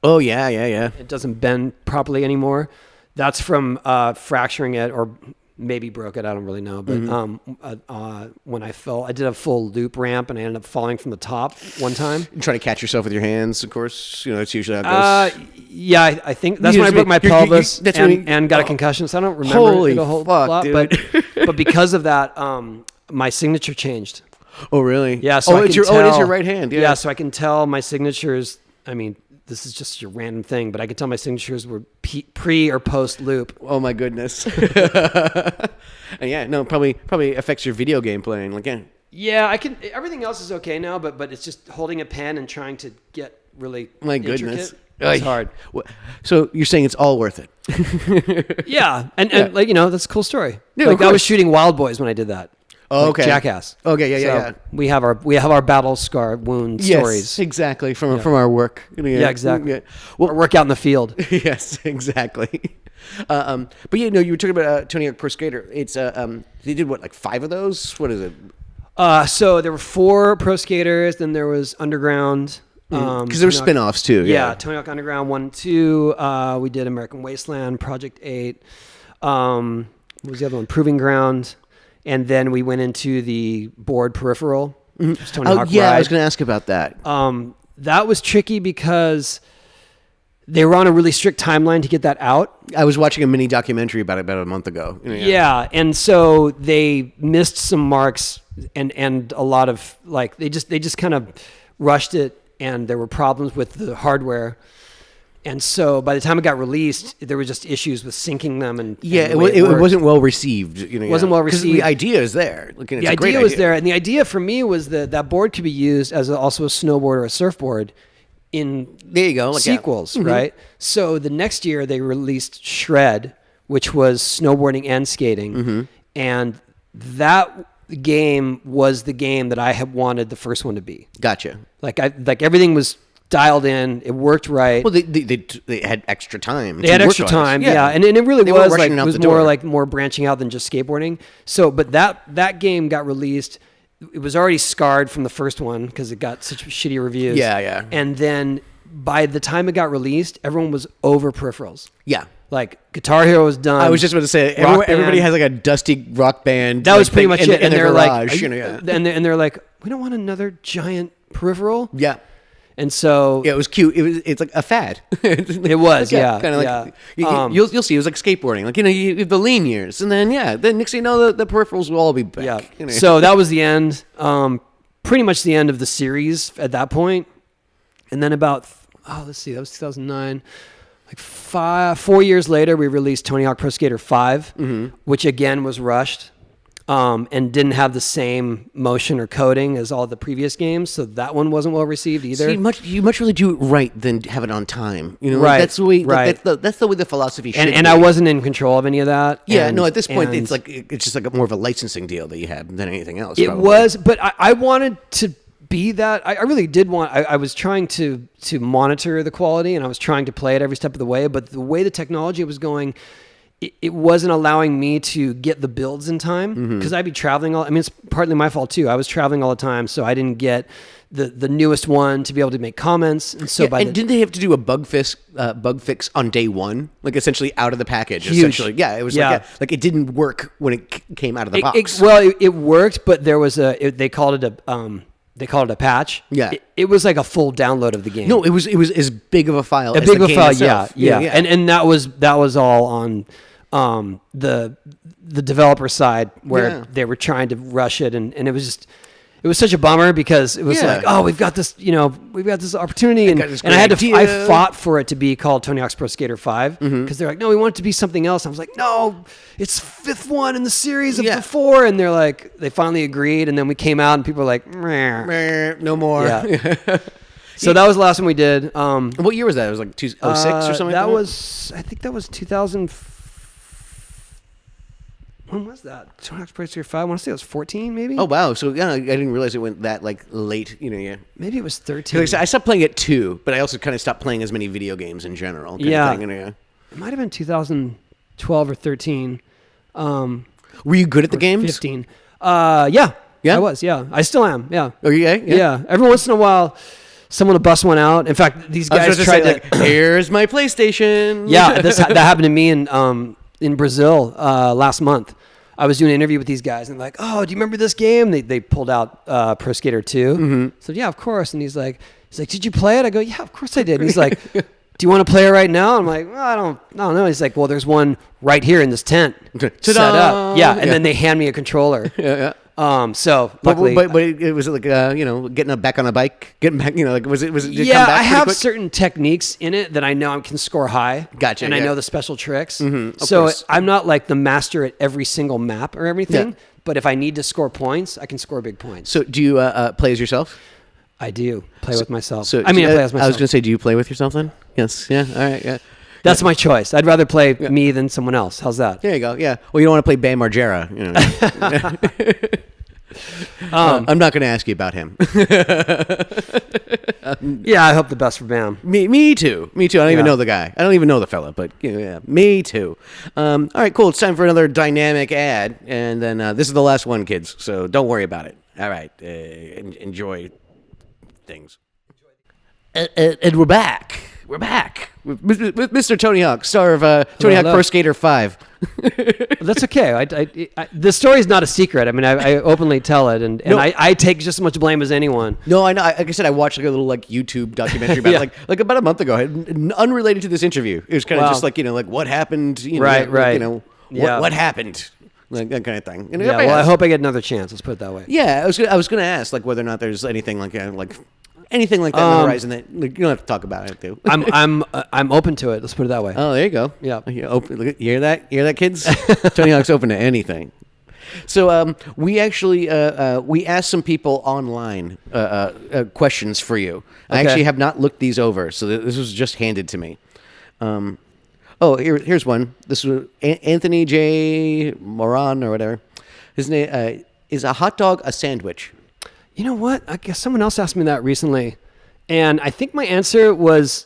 Oh yeah. It doesn't bend properly anymore. That's from fracturing it or maybe broke it. I don't really know. But when I fell, I did a full loop ramp and I ended up falling from the top one time. You try to catch yourself with your hands, of course. That's usually how it goes. Yeah, I think that's when I broke my pelvis and got a concussion. So I don't remember holy it a whole fuck, lot. Dude. But because of that, my signature changed. Oh, really? Yeah. So it is your right hand. Yeah. So I can tell my signatures. I mean, this is just your random thing, but I can tell my signatures were pre or post loop. Oh my goodness. And yeah, no, probably affects your video game playing. Yeah, I can. Everything else is okay now, but it's just holding a pen and trying to get really goodness. It's hard. So you're saying it's all worth it? Yeah, and that's a cool story. Yeah, I was shooting Wild Boys when I did that. Oh, okay. Jackass. Okay, yeah. We have our battle scar wound stories. Yes, exactly from our work. Yeah, exactly. Yeah. Well, work out in the field. Yes, exactly. But you were talking about Tony Hawk Pro Skater. It's they did what, like 5 of those? What is it? So there were 4 Pro Skaters. Then there was Underground. Because there were spin-offs too. Yeah, Tony Hawk Underground 1 and 2. We did American Wasteland, Project 8. What was the other one? Proving Ground. And then we went into the board peripheral. Tony Hawk Ride. I was going to ask about that. That was tricky because they were on a really strict timeline to get that out. I was watching a mini documentary about a month ago. Yeah, and so they missed some marks and a lot of they just kind of rushed it, and there were problems with the hardware. And so by the time it got released, there were just issues with syncing them. And it wasn't well received. It wasn't well received. The idea is there. The idea was there. And the idea for me was that board could be used as also a snowboard or a surfboard There you go. Like, sequels, right? So the next year they released Shred, which was snowboarding and skating, and that game was the game that I had wanted the first one to be. Gotcha. Like everything was dialed in. It worked right. Well, they had extra time. They had extra time, yeah. And it really was like, it was more branching out than just skateboarding. So, but that game got released. It was already scarred from the first one because it got such shitty reviews. Yeah. And then by the time it got released, everyone was over peripherals. Yeah. Like Guitar Hero was done. I was just about to say, everybody has like a dusty rock band. That was pretty much it. And they're like, and they're like, we don't want another giant peripheral. Yeah. And so it was cute. It's like a fad. It was, yeah. Kind of like you'll see. It was like skateboarding. Like you have the lean years, and then then next thing you know, the peripherals will all be back. Yeah. So that was the end. Pretty much the end of the series at that point. And then about let's see, that was 2009. Like 4 years later, we released Tony Hawk Pro Skater 5, which again was rushed. And didn't have the same motion or coding as all the previous games, so that one wasn't well received either. See, you much really do it right than have it on time. You know, right? That's the way. Right. That's the way the philosophy should be. And I wasn't in control of any of that. Yeah, no. At this point, it's just like more of a licensing deal that you have than anything else. It was, but I wanted to be that. I really did want. I was trying to monitor the quality, and I was trying to play it every step of the way. But the way the technology was going, it wasn't allowing me to get the builds in time because I'd be traveling it's partly my fault too. I was traveling all the time, so I didn't get the newest one to be able to make comments. And so didn't they have to do a bug fix on day one, like essentially out of the package? Huge. Essentially, yeah, it was like it didn't work when it came out of the box. It worked, but there was they called it a patch. Yeah, it was like a full download of the game. No, it was as big of a file. A big of a file, yeah. And that was all on the developer side where they were trying to rush it, and it was such a bummer because it was like, oh, we've got this opportunity, and I fought for it to be called Tony Hawk's Pro Skater 5 because they're like, no, we want it to be something else. I was like, no, it's fifth one in the series of the four, and they're like, they finally agreed, and then we came out, and people were like, no more. Yeah. So that was the last one we did. What year was that? It was like 2006 or something. I think that was 2000. When was that? Tony Hawk's Pro Skater 5. I want to say it was 14, maybe. Oh wow! So I didn't realize it went that like late. Maybe it was 13. I stopped playing at 2, but I also kind of stopped playing as many video games in general. Kind of thing, It might have been 2012 or 13. Were you good at the games? 15. Yeah. I was. Yeah, I still am. Yeah. Oh yeah. Every once in a while, someone will bust one out. In fact, these guys tried to. Here's my PlayStation. Yeah, that happened to me in Brazil last month. I was doing an interview with these guys, and like, oh, do you remember this game? They pulled out Pro Skater 2. So yeah, of course. And he's like, did you play it? I go, yeah, of course I did. And he's like, do you want to play it right now? I'm like, well, I don't know. He's like, well, there's one right here in this tent set up. Yeah, and then they hand me a controller. Yeah. So luckily, but it was like getting back on a bike, getting back. Was it? Did yeah, come back I have quick? Certain techniques in it that I know I can score high. Gotcha. And I know the special tricks. So I'm not like the master at every single map or everything. Yeah. But if I need to score points, I can score big points. So do you play as yourself? I do play with myself. So I play as myself. I was going to say, do you play with yourself then? Yes. Yeah. All right. Yeah. That's my choice. I'd rather play me than someone else. How's that? There you go. Yeah. Well, you don't want to play Bam Margera. I'm not going to ask you about him. Yeah, I hope the best for Bam. Me too. I don't even know the guy. I don't even know the fella, but me too. All right, cool. It's time for another dynamic ad, and then this is the last one, kids. So don't worry about it. All right, enjoy things. And we're back. We're back with Mr. Tony Hawk, star of Tony Hawk Pro Skater 5. That's okay. The story's not a secret. I mean, I openly tell it, and I take just as much blame as anyone. No, I know. Like I said, I watched like a little YouTube documentary about it, like about a month ago, unrelated to this interview. It was kind of just like what happened. Right. What happened. Like that kind of thing. Well, I hope I get another chance. Let's put it that way. Yeah, I was going to ask like whether or not there's anything like anything like that on the horizon that you don't have to talk about it too. I'm open to it. Let's put it that way. Oh, there you go. Yeah. You hear that? You hear that, kids? Tony Hawk's open to anything. So we actually we asked some people online questions for you. I Okay. actually have not looked these over, so this was just handed to me. Here's one. This was Anthony J. Moran or whatever. His name is a hot dog a sandwich? You know what? I guess someone else asked me that recently, and I think my answer was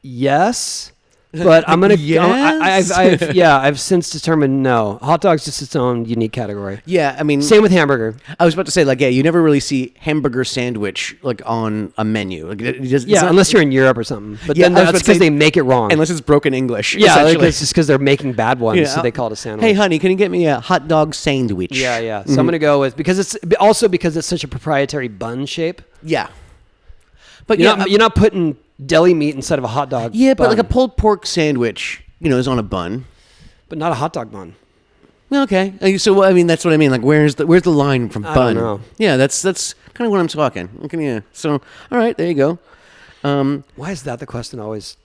yes. But I'm gonna. Yes? I've since determined no. Hot dog's just its own unique category. Yeah, I mean, Same with hamburger. I was about to say, like, yeah, you never really see hamburger sandwich like on a menu. Like, it's Yeah, not- unless you're in Europe or something. But Yeah, then I was that's about to because say- they make it wrong. unless it's broken English. yeah, like, essentially. it's just because they're making bad ones, Yeah, so they call it a sandwich. Hey, honey, can you get me a hot dog sandwich? Yeah. So I'm gonna go with because it's such a proprietary bun shape. Yeah. But You're not putting deli meat inside of a hot dog. yeah, but bun, like a pulled pork sandwich, is on a bun. but not a hot dog bun. Okay. So I mean, that's what I mean. Like, where's the line from I bun? don't know. Yeah, that's kind of what I'm talking. Okay, yeah. So all right, there you go. Why is that the question always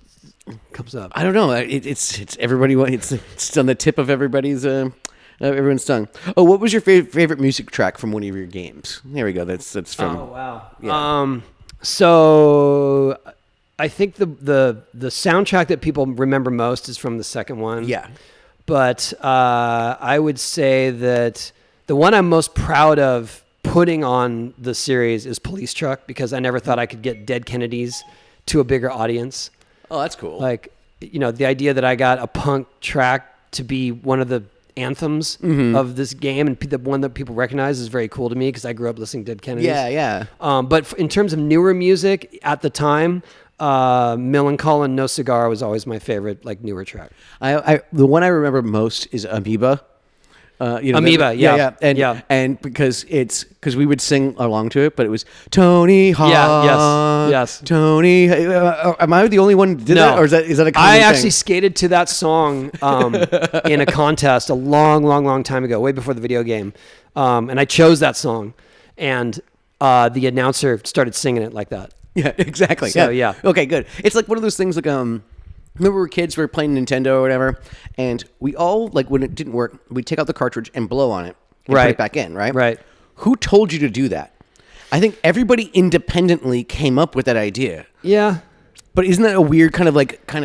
comes up? I don't know. It's everybody. It's on the tip of everybody's everyone's tongue. Oh, what was your favorite music track from one of your games? There we go. That's from. Oh wow. Yeah. So I think the soundtrack that people remember most is from the second one. Yeah. But I would say that the one I'm most proud of putting on the series is Police Truck because I never thought I could get Dead Kennedys to a bigger audience. Oh, that's cool. Like, the idea that I got a punk track to be one of the anthems of this game and the one that people recognize is very cool to me because I grew up listening to Dead Kennedys. Yeah. But in terms of newer music at the time, Millencolin No Cigar was always my favorite, like, newer track. The one I remember most is Amoeba. Amoeba, and because we would sing along to it, but it was Tony Hawk. Yes. Tony. Am I the only one who did No. that, or is that a common I thing? actually skated to that song in a contest a long time ago, way before the video game, and I chose that song, and the announcer started singing it like that. Yeah, exactly. So, yeah. Okay, good. It's like one of those things like remember we were kids, we were playing Nintendo or whatever, and we all, like, when it didn't work, we'd take out the cartridge and blow on it and put Right. it back in, right? Right. Who told you to do that? I think everybody independently came up with that idea. Yeah. But isn't that a weird kind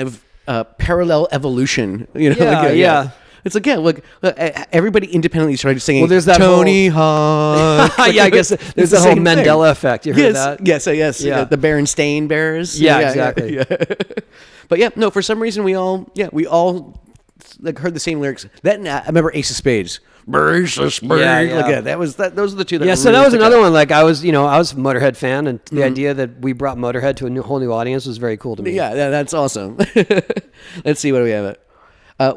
of parallel evolution? Yeah. It's like, everybody independently started singing. Well, there's that Tony Hawk. Yeah, I guess there's It's the whole same thing. Mandela effect. You heard that? Yes. Yeah. The Berenstain Bears. Yeah, exactly. Yeah. But yeah, no. For some reason, we all like heard the same lyrics. That and I remember Ace of Spades. Ace of Spades. Yeah. Those are the two. That Yeah, so really that was stuck another out. one. Like I was a Motorhead fan, and the idea that we brought Motorhead to a whole new audience was very cool to me. Yeah, that's awesome. Let's see what do we have.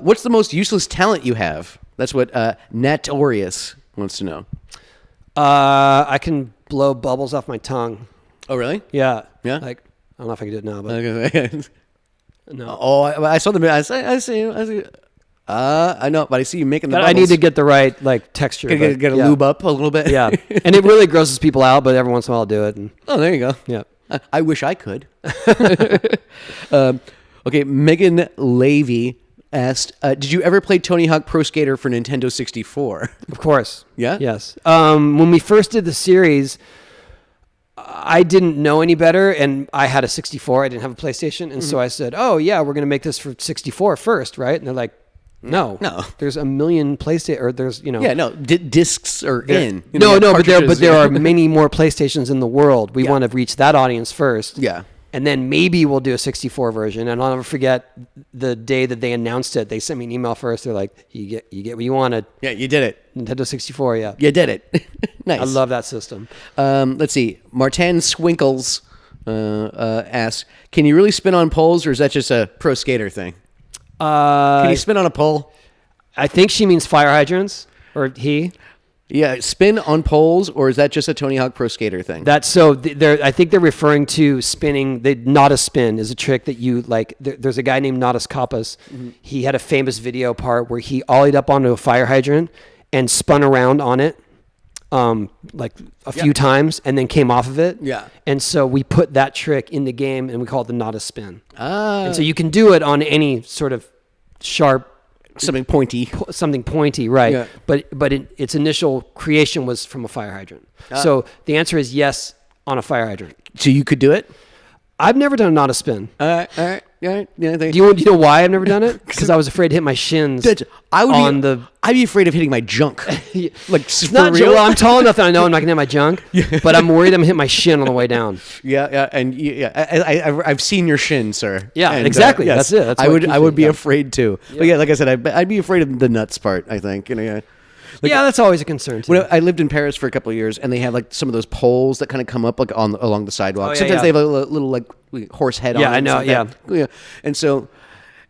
What's the most useless talent you have? That's what Natorius wants to know. I can blow bubbles off my tongue. Oh, really? Yeah. Yeah? Like I don't know if I can do it now, but Okay. no. Oh, I saw the. I see. I know, but I see you making the. But I need to get the right like texture. get but, a yeah. lube up a little bit. Yeah, and it really grosses people out, but every once in a while I'll do it. And Oh, there you go. yeah. I wish I could. Okay, Megan Levy asked, did you ever play Tony Hawk Pro Skater for Nintendo 64? Of course. Yeah? Yes. When we first did the series, I didn't know any better, and I had a 64. I didn't have a PlayStation, and so I said, "Oh yeah, we're gonna make this for 64 first, right?" And they're like, "No, there's a million PlayStation, or there's Yeah, no, discs are in. No, but cartridges, there are many more PlayStations in the world. We want to reach that audience first. Yeah. And then maybe we'll do a 64 version. And I'll never forget the day that they announced it. They sent me an email first. They're like, "You get what you wanted." Yeah, you did it. Nintendo 64, yeah. You did it. Nice. I love that system. Let's see. Martin Swinkles asks, can you really spin on poles, or is that just a pro skater thing? Can you spin on a pole? I think she means fire hydrants, or he. Yeah, spin on poles, or is that just a Tony Hawk Pro Skater thing? That's so. I think they're referring to spinning. Not a spin is a trick that you like. There's a guy named Natas Kappas. Mm-hmm. He had a famous video part where he ollied up onto a fire hydrant and spun around on it, like a few times, and then came off of it. Yeah. And so we put that trick in the game, and we call it the Natas spin. Ah. And so you can do it on any sort of sharp something pointy. Something pointy, right? Yeah. But its initial creation was from a fire hydrant. So the answer is yes on a fire hydrant. So you could do it? I've never done a not a spin. All right. Yeah. Do you know why I've never done it? Because I was afraid to hit my shins I'd be afraid of hitting my junk. Like, It's for not real? well, I'm tall enough that I know I'm not gonna hit my junk, but I'm worried I'm gonna hit my shin on the way down. Yeah, and I've seen your shin, sir. Yeah, And, exactly. yes, That's it. That's I what would keeps be me- afraid too. But yeah, like I said, I'd be afraid of the nuts part. I think. Yeah. Yeah, that's always a concern too. When I lived in Paris for a couple of years, and they have like some of those poles that kind of come up like along the sidewalk. Oh, yeah, Sometimes yeah. they have a little like horse head on. Yeah, it I and know, stuff like that. Yeah. And so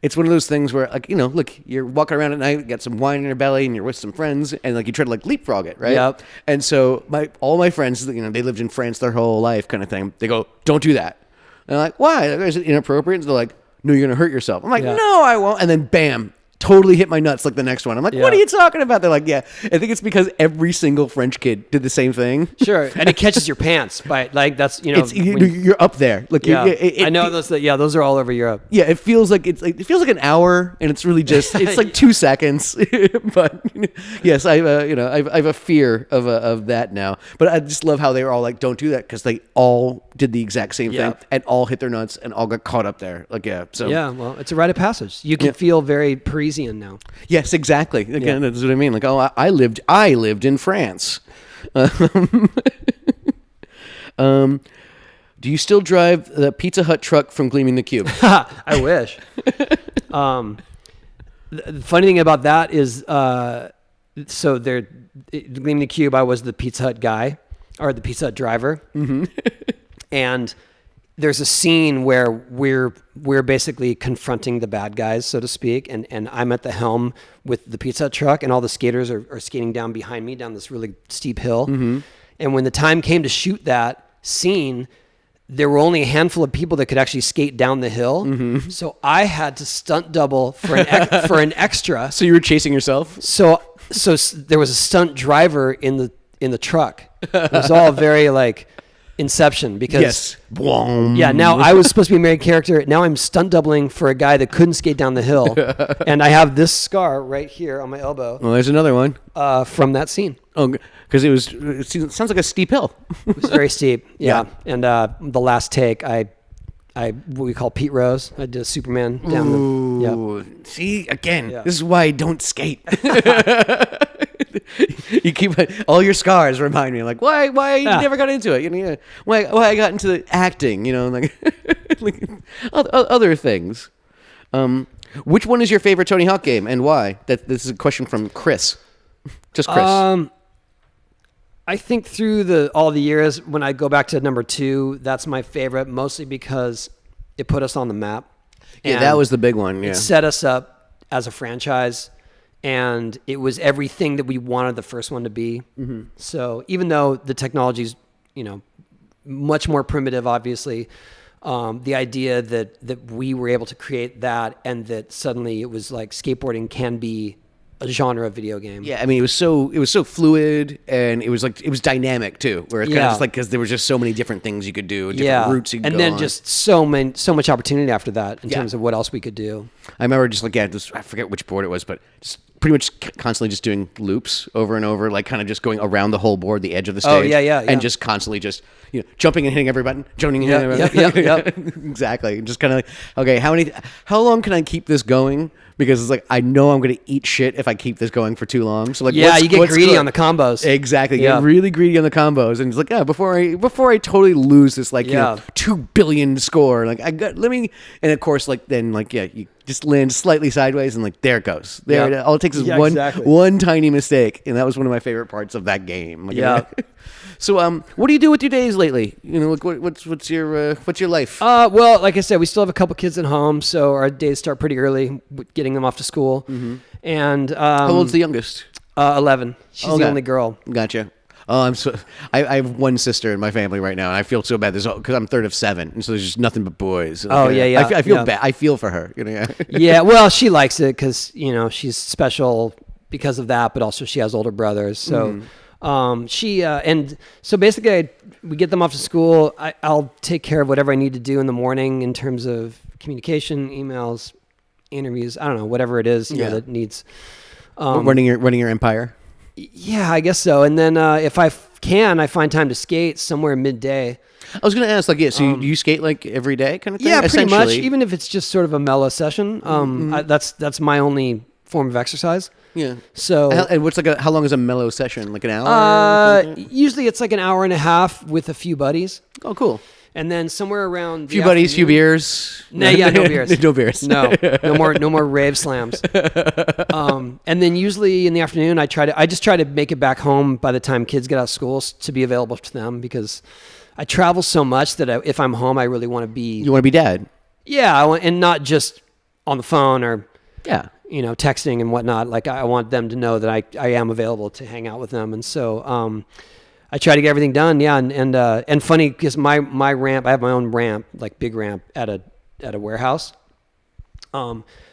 it's one of those things where like, look, you're walking around at night, you got some wine in your belly, and you're with some friends, and like you try to like leapfrog it, right? Yep. And so all my friends, they lived in France their whole life, kind of thing. They go, don't do that. And I'm like, why? Is it inappropriate? And they're like, no, you're gonna hurt yourself. I'm like, Yeah. no, I won't. And then bam. Totally hit my nuts like the next one. I'm like, what are Yeah. you talking about? They're like, yeah. I think it's because every single French kid did the same thing. Sure, and it catches your pants by like that's You're up there. Like, yeah, I I know those. Yeah, those are all over Europe. Yeah, it feels like it feels like an hour, and it's really just it's like 2 seconds. But yes, I have a fear of that now. But I just love how they were all like, don't do that, because they all did the exact same Yeah. thing and all hit their nuts and all got caught up there. Like so Yeah, well, it's a rite of passage. You can feel very Parisian now. Yes, exactly. Again, that's what I mean. Like, oh, I lived in France. Do you still drive the Pizza Hut truck from Gleaming the Cube? I wish. The funny thing about that is, so there, Gleaming the Cube, I was the Pizza Hut guy, or the Pizza Hut driver, and there's a scene where we're basically confronting the bad guys, so to speak, and I'm at the helm with the Pizza Hut truck, and all the skaters are skating down behind me down this really steep hill. And when the time came to shoot that scene, there were only a handful of people that could actually skate down the hill. So I had to stunt double for an extra. So you were chasing yourself? So there was a stunt driver in the truck. It was all very like Inception, because Yes. Boom. yeah, now I was supposed to be a married character. Now I'm stunt doubling for a guy that couldn't skate down the hill, and I have this scar right here on my elbow Well, there's another one. from that scene. Oh, because it sounds like a steep hill. It was very steep. Yeah, Yeah. and the last take, I what we call Pete Rose. I did a Superman down the. Yeah. Ooh, see, again, Yeah. this is why I don't skate. You keep all your scars remind me, like, why you Yeah. never got into it? Why I got into the acting? Like, like other things. Which one is your favorite Tony Hawk game, and why? This is a question from Chris. Just Chris. I think through all the years, when I go back to number 2, that's my favorite, mostly because it put us on the map. Yeah, And that was the big one. Yeah. it set us up as a franchise, and it was everything that we wanted the first one to be. So even though the technology's, much more primitive, obviously, the idea that we were able to create that, and that suddenly it was like skateboarding can be a genre of video game. Yeah, I mean, it was so fluid, and it was dynamic too. Where it's kind of Yeah. just like, because there was just so many different things you could do, different routes you could and go then on. just so much opportunity after that in Yeah. terms of what else we could do. I remember just like, I forget which board it was, but just pretty much constantly just doing loops over and over, like kind of just going around the whole board, the edge of the stage. Oh, yeah. And just constantly just, jumping and hitting every button, jumping and hitting every button. Yep. Exactly. Just kind of like, okay, how long can I keep this going? Because it's like, I know I'm going to eat shit if I keep this going for too long. So like, Yeah, you get greedy on the combos. Exactly. Yeah. Get really greedy on the combos. And it's like, before I totally lose this, like, Yeah. 2 billion score, like and of course, like, then like, you just land slightly sideways, and like, there it goes. There, Yeah. all it takes is Yeah, one exactly. tiny mistake. And that was one of my favorite parts of that game. Like, Yeah. So, what do you do with your days lately? What's your life? Well, like I said, we still have a couple kids at home, so our days start pretty early with getting them off to school. And How old's the youngest? 11. She's Okay. the only girl. Gotcha. Oh, I have one sister in my family right now, and I feel so bad. Because I'm third of 7, and so there's just nothing but boys. Oh, yeah. I feel Yeah. bad. I feel for her. Yeah, well, she likes it because she's special because of that, but also she has older brothers. So and so basically, we get them off to school. I'll take care of whatever I need to do in the morning in terms of communication, emails, interviews. I don't know, whatever it is, you know, that needs running your empire. Yeah, I guess so. And then if I can, I find time to skate somewhere midday. I was going to ask, like, yeah, so you skate like every day kind of thing? Yeah, pretty much. Even if it's just sort of a mellow session, that's my only form of exercise. Yeah. So, and what's like how long is a mellow session? Like an hour? Usually it's like an hour and a half with a few buddies. Oh, cool. And then somewhere around few buddies, few beers. No beers. No beers. No more rave slams. And then usually in the afternoon, I just try to make it back home by the time kids get out of school to be available to them, because I travel so much that if I'm home, I really want to be. You want to be dad. Yeah, and not just on the phone or texting and whatnot. Like I want them to know that I am available to hang out with them, and so I try to get everything done. Yeah, and funny because my ramp, I have my own ramp, like big ramp at a warehouse.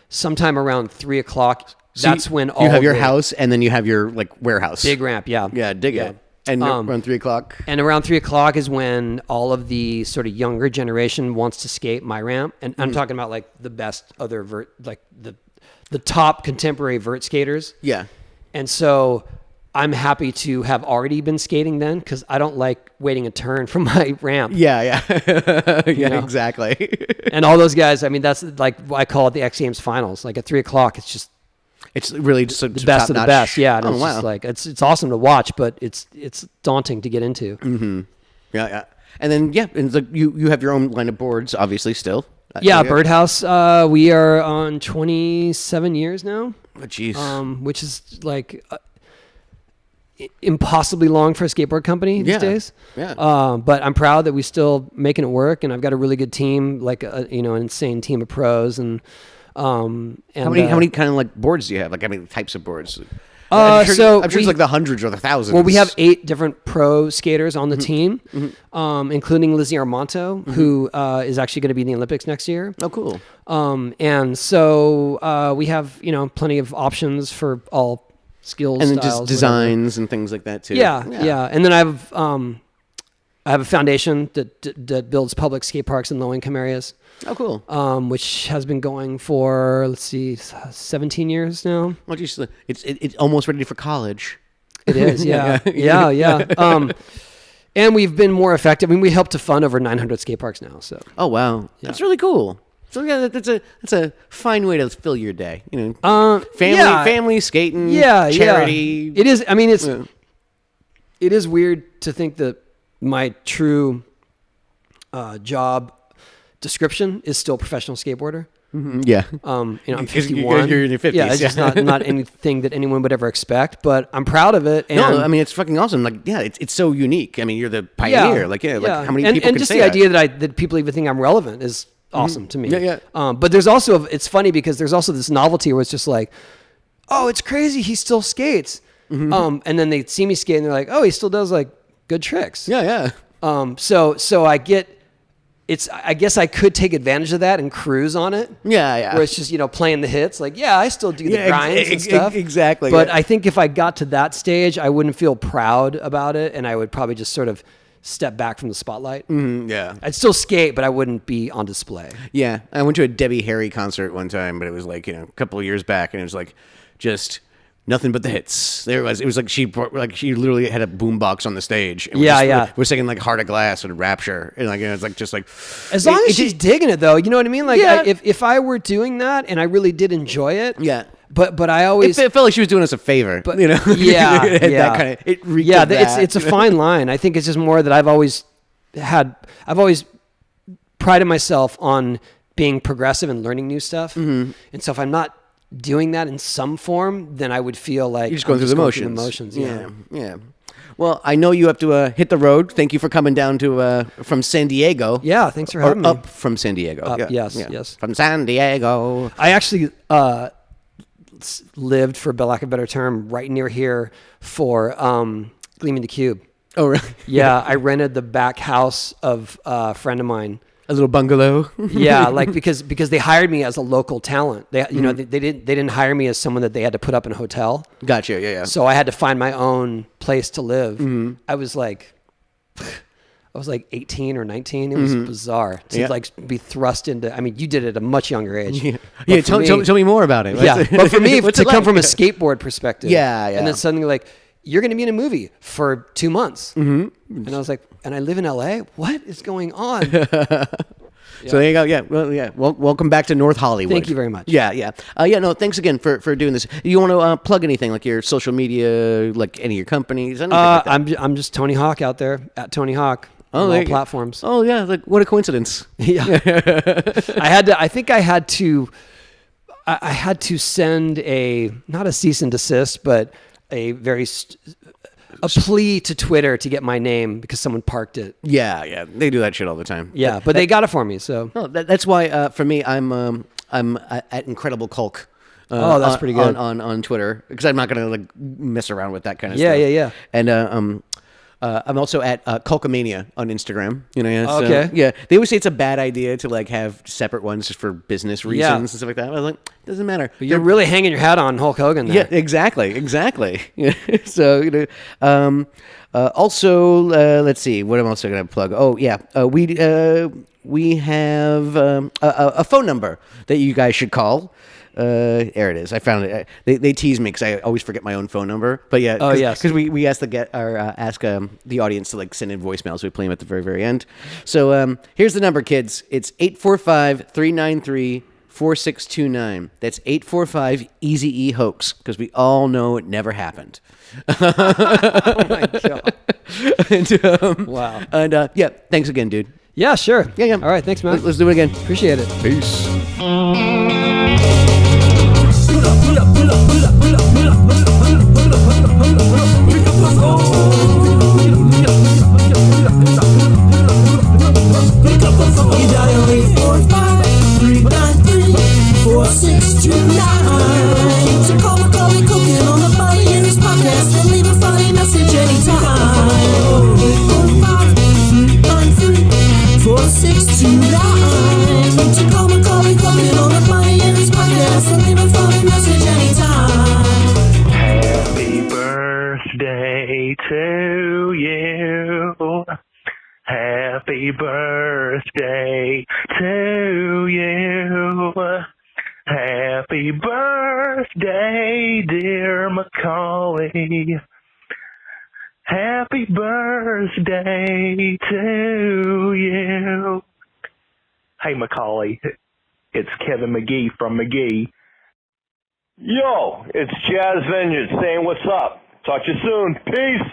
Sometime around 3:00, that's when you have your house, and then you have your like warehouse. Big ramp, yeah. Yeah, dig it. And around 3:00. And around 3:00 is when all of the sort of younger generation wants to skate my ramp, and I'm talking about like the best other the top contemporary vert skaters. Yeah. And so I'm happy to have already been skating then, because I don't like waiting a turn from my ramp. Yeah. Yeah, exactly. And all those guys, I mean, that's like, I call it the X Games finals. Like at 3:00, it's really just the best of the best. Yeah. And it's just like, it's awesome to watch, but it's daunting to get into. Mm-hmm. Yeah. And then, and you have your own line of boards, obviously, still. Yeah, Birdhouse. We are on 27 years now. Oh, jeez. Which is like impossibly long for a skateboard company these days. Yeah. But I'm proud that we still making it work, and I've got a really good team, like an insane team of pros. And how many kind of like boards do you have? Like how many types of boards? I'm sure it's like the hundreds or the thousands. Well, we have 8 different pro skaters on the team, including Lizzie Armanto, who is actually going to be in the Olympics next year. Oh, cool. And so we have plenty of options for all skills, and then styles, just designs and things like that too. Yeah. And then I have a foundation that builds public skate parks in low-income areas. Oh, cool. Which has been going for 17 years now. Well, geez, it's almost ready for college. It is, yeah. And we've been more effective. I mean, we helped to fund over 900 skate parks now. So. Oh wow, that's really cool. So yeah, that's a fine way to fill your day. Family skating, charity. It is. I mean, it is weird to think that my true job description is still professional skateboarder. Mm-hmm. Yeah. I'm 51. You're in your 50s. Yeah, it's just not anything that anyone would ever expect, but I'm proud of it. And no, I mean, it's fucking awesome. Like, yeah, it's so unique. I mean, you're the pioneer. Like how many people and can just say the idea that people even think I'm relevant is awesome to me. Yeah. But there's also, it's funny because there's also this novelty where it's just like, oh, it's crazy, he still skates. And then they see me skate and they're like, oh, he still does like good tricks. Yeah. So I get, I guess I could take advantage of that and cruise on it. Yeah. Where it's just, playing the hits. Like, I still do the grinds and stuff. Exactly. But I think if I got to that stage, I wouldn't feel proud about it. And I would probably just sort of step back from the spotlight. Yeah. I'd still skate, but I wouldn't be on display. Yeah. I went to a Debbie Harry concert one time, but it was like, a couple of years back. And it was like, just nothing but the hits. It was like she literally had a boombox on the stage. And we're singing like Heart of Glass and Rapture, and it's like just like as long as she's digging it though, you know what I mean? Like if I were doing that and I really did enjoy it, But I always it felt like she was doing us a favor. But that kind of it's a fine line. I think it's just more that I've always prided myself on being progressive and learning new stuff, and so if I'm not doing that in some form, then I would feel like you're just going through the motions. Yeah. Well, I know you have to hit the road. Thank you for coming down to from San Diego. Yeah, thanks for having me. Up from San Diego. Up, yes. From San Diego. I actually lived, for lack of a better term, right near here for Gleaming the Cube. Oh, really? Yeah, I rented the back house of a friend of mine. A little bungalow. Yeah, like because they hired me as a local talent. They they didn't hire me as someone that they had to put up in a hotel. Gotcha. Yeah. So I had to find my own place to live. I was like, I was like 18 or 19. It was bizarre to like be thrust into. I mean, you did it at a much younger age. Yeah, tell me more about it. Yeah, but for me, What's to it come like? from a skateboard perspective, Yeah. and then suddenly like you're going to be in a movie for 2 months, and I was like, and I live in LA. What is going on? So there you go. Yeah. Well, welcome back to North Hollywood. Thank you very much. Yeah. No, thanks again for doing this. You want to plug anything, like your social media, like any of your companies? Anything like that? I'm just Tony Hawk out there at Tony Hawk on there all you go. platforms. Oh yeah, like what a coincidence. Yeah. I think I had to send not a cease and desist, but a plea to Twitter to get my name because someone parked it. Yeah. They do that shit all the time. Yeah, but they got it for me. So That's why for me, I'm at Incredible Culk. That's pretty good on Twitter, because I'm not gonna like mess around with that kind of Yeah, stuff. yeah. And I'm also at Culkamania on Instagram. You know, so, Okay. Yeah, they always say it's a bad idea to like have separate ones just for business reasons and stuff like that. I was like, doesn't matter. But you're really hanging your hat on Hulk Hogan there. Yeah, exactly. So also, let's see, what am I also going to plug? Oh yeah, we have a phone number that you guys should call. There it is. I found it. They tease me because I always forget my own phone number. But yeah, because we ask the audience to like send in voicemails. So we play them at the very, very end. So here's the number, kids. It's 845-393-4629. That's 845-EASY-E hoax, because we all know it never happened. Oh my god! Wow. And yeah, thanks again, dude. Yeah, sure. Yeah. All right, thanks, man. Let's do it again. Appreciate it. Peace. You dial 845-393-4629. So call Macaulay Culkin on the Funny Years podcast and leave a funny message anytime. 845-393-4629. So call Macaulay Culkin on the Funny Years podcast and leave a funny message anytime. Happy birthday to you. Happy birthday to you. Happy birthday, dear Macaulay. Happy birthday to you. Hey, Macaulay. It's Kevin McGee from McGee. Yo, it's Jazz Vineyard saying what's up. Talk to you soon. Peace.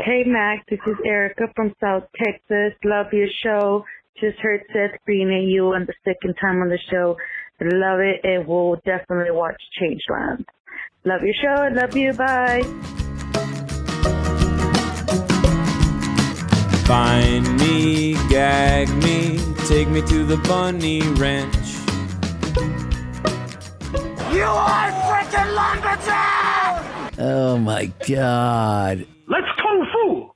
Hey, Mac, this is Erica from South Texas. Love your show. Just heard Seth Green and you on the second time on the show. Love it, and we'll definitely watch Changeland. Love your show. Love you. Bye. Find me, gag me, take me to the bunny ranch. You are freaking lumberjack! Oh my God. Let's kung fu.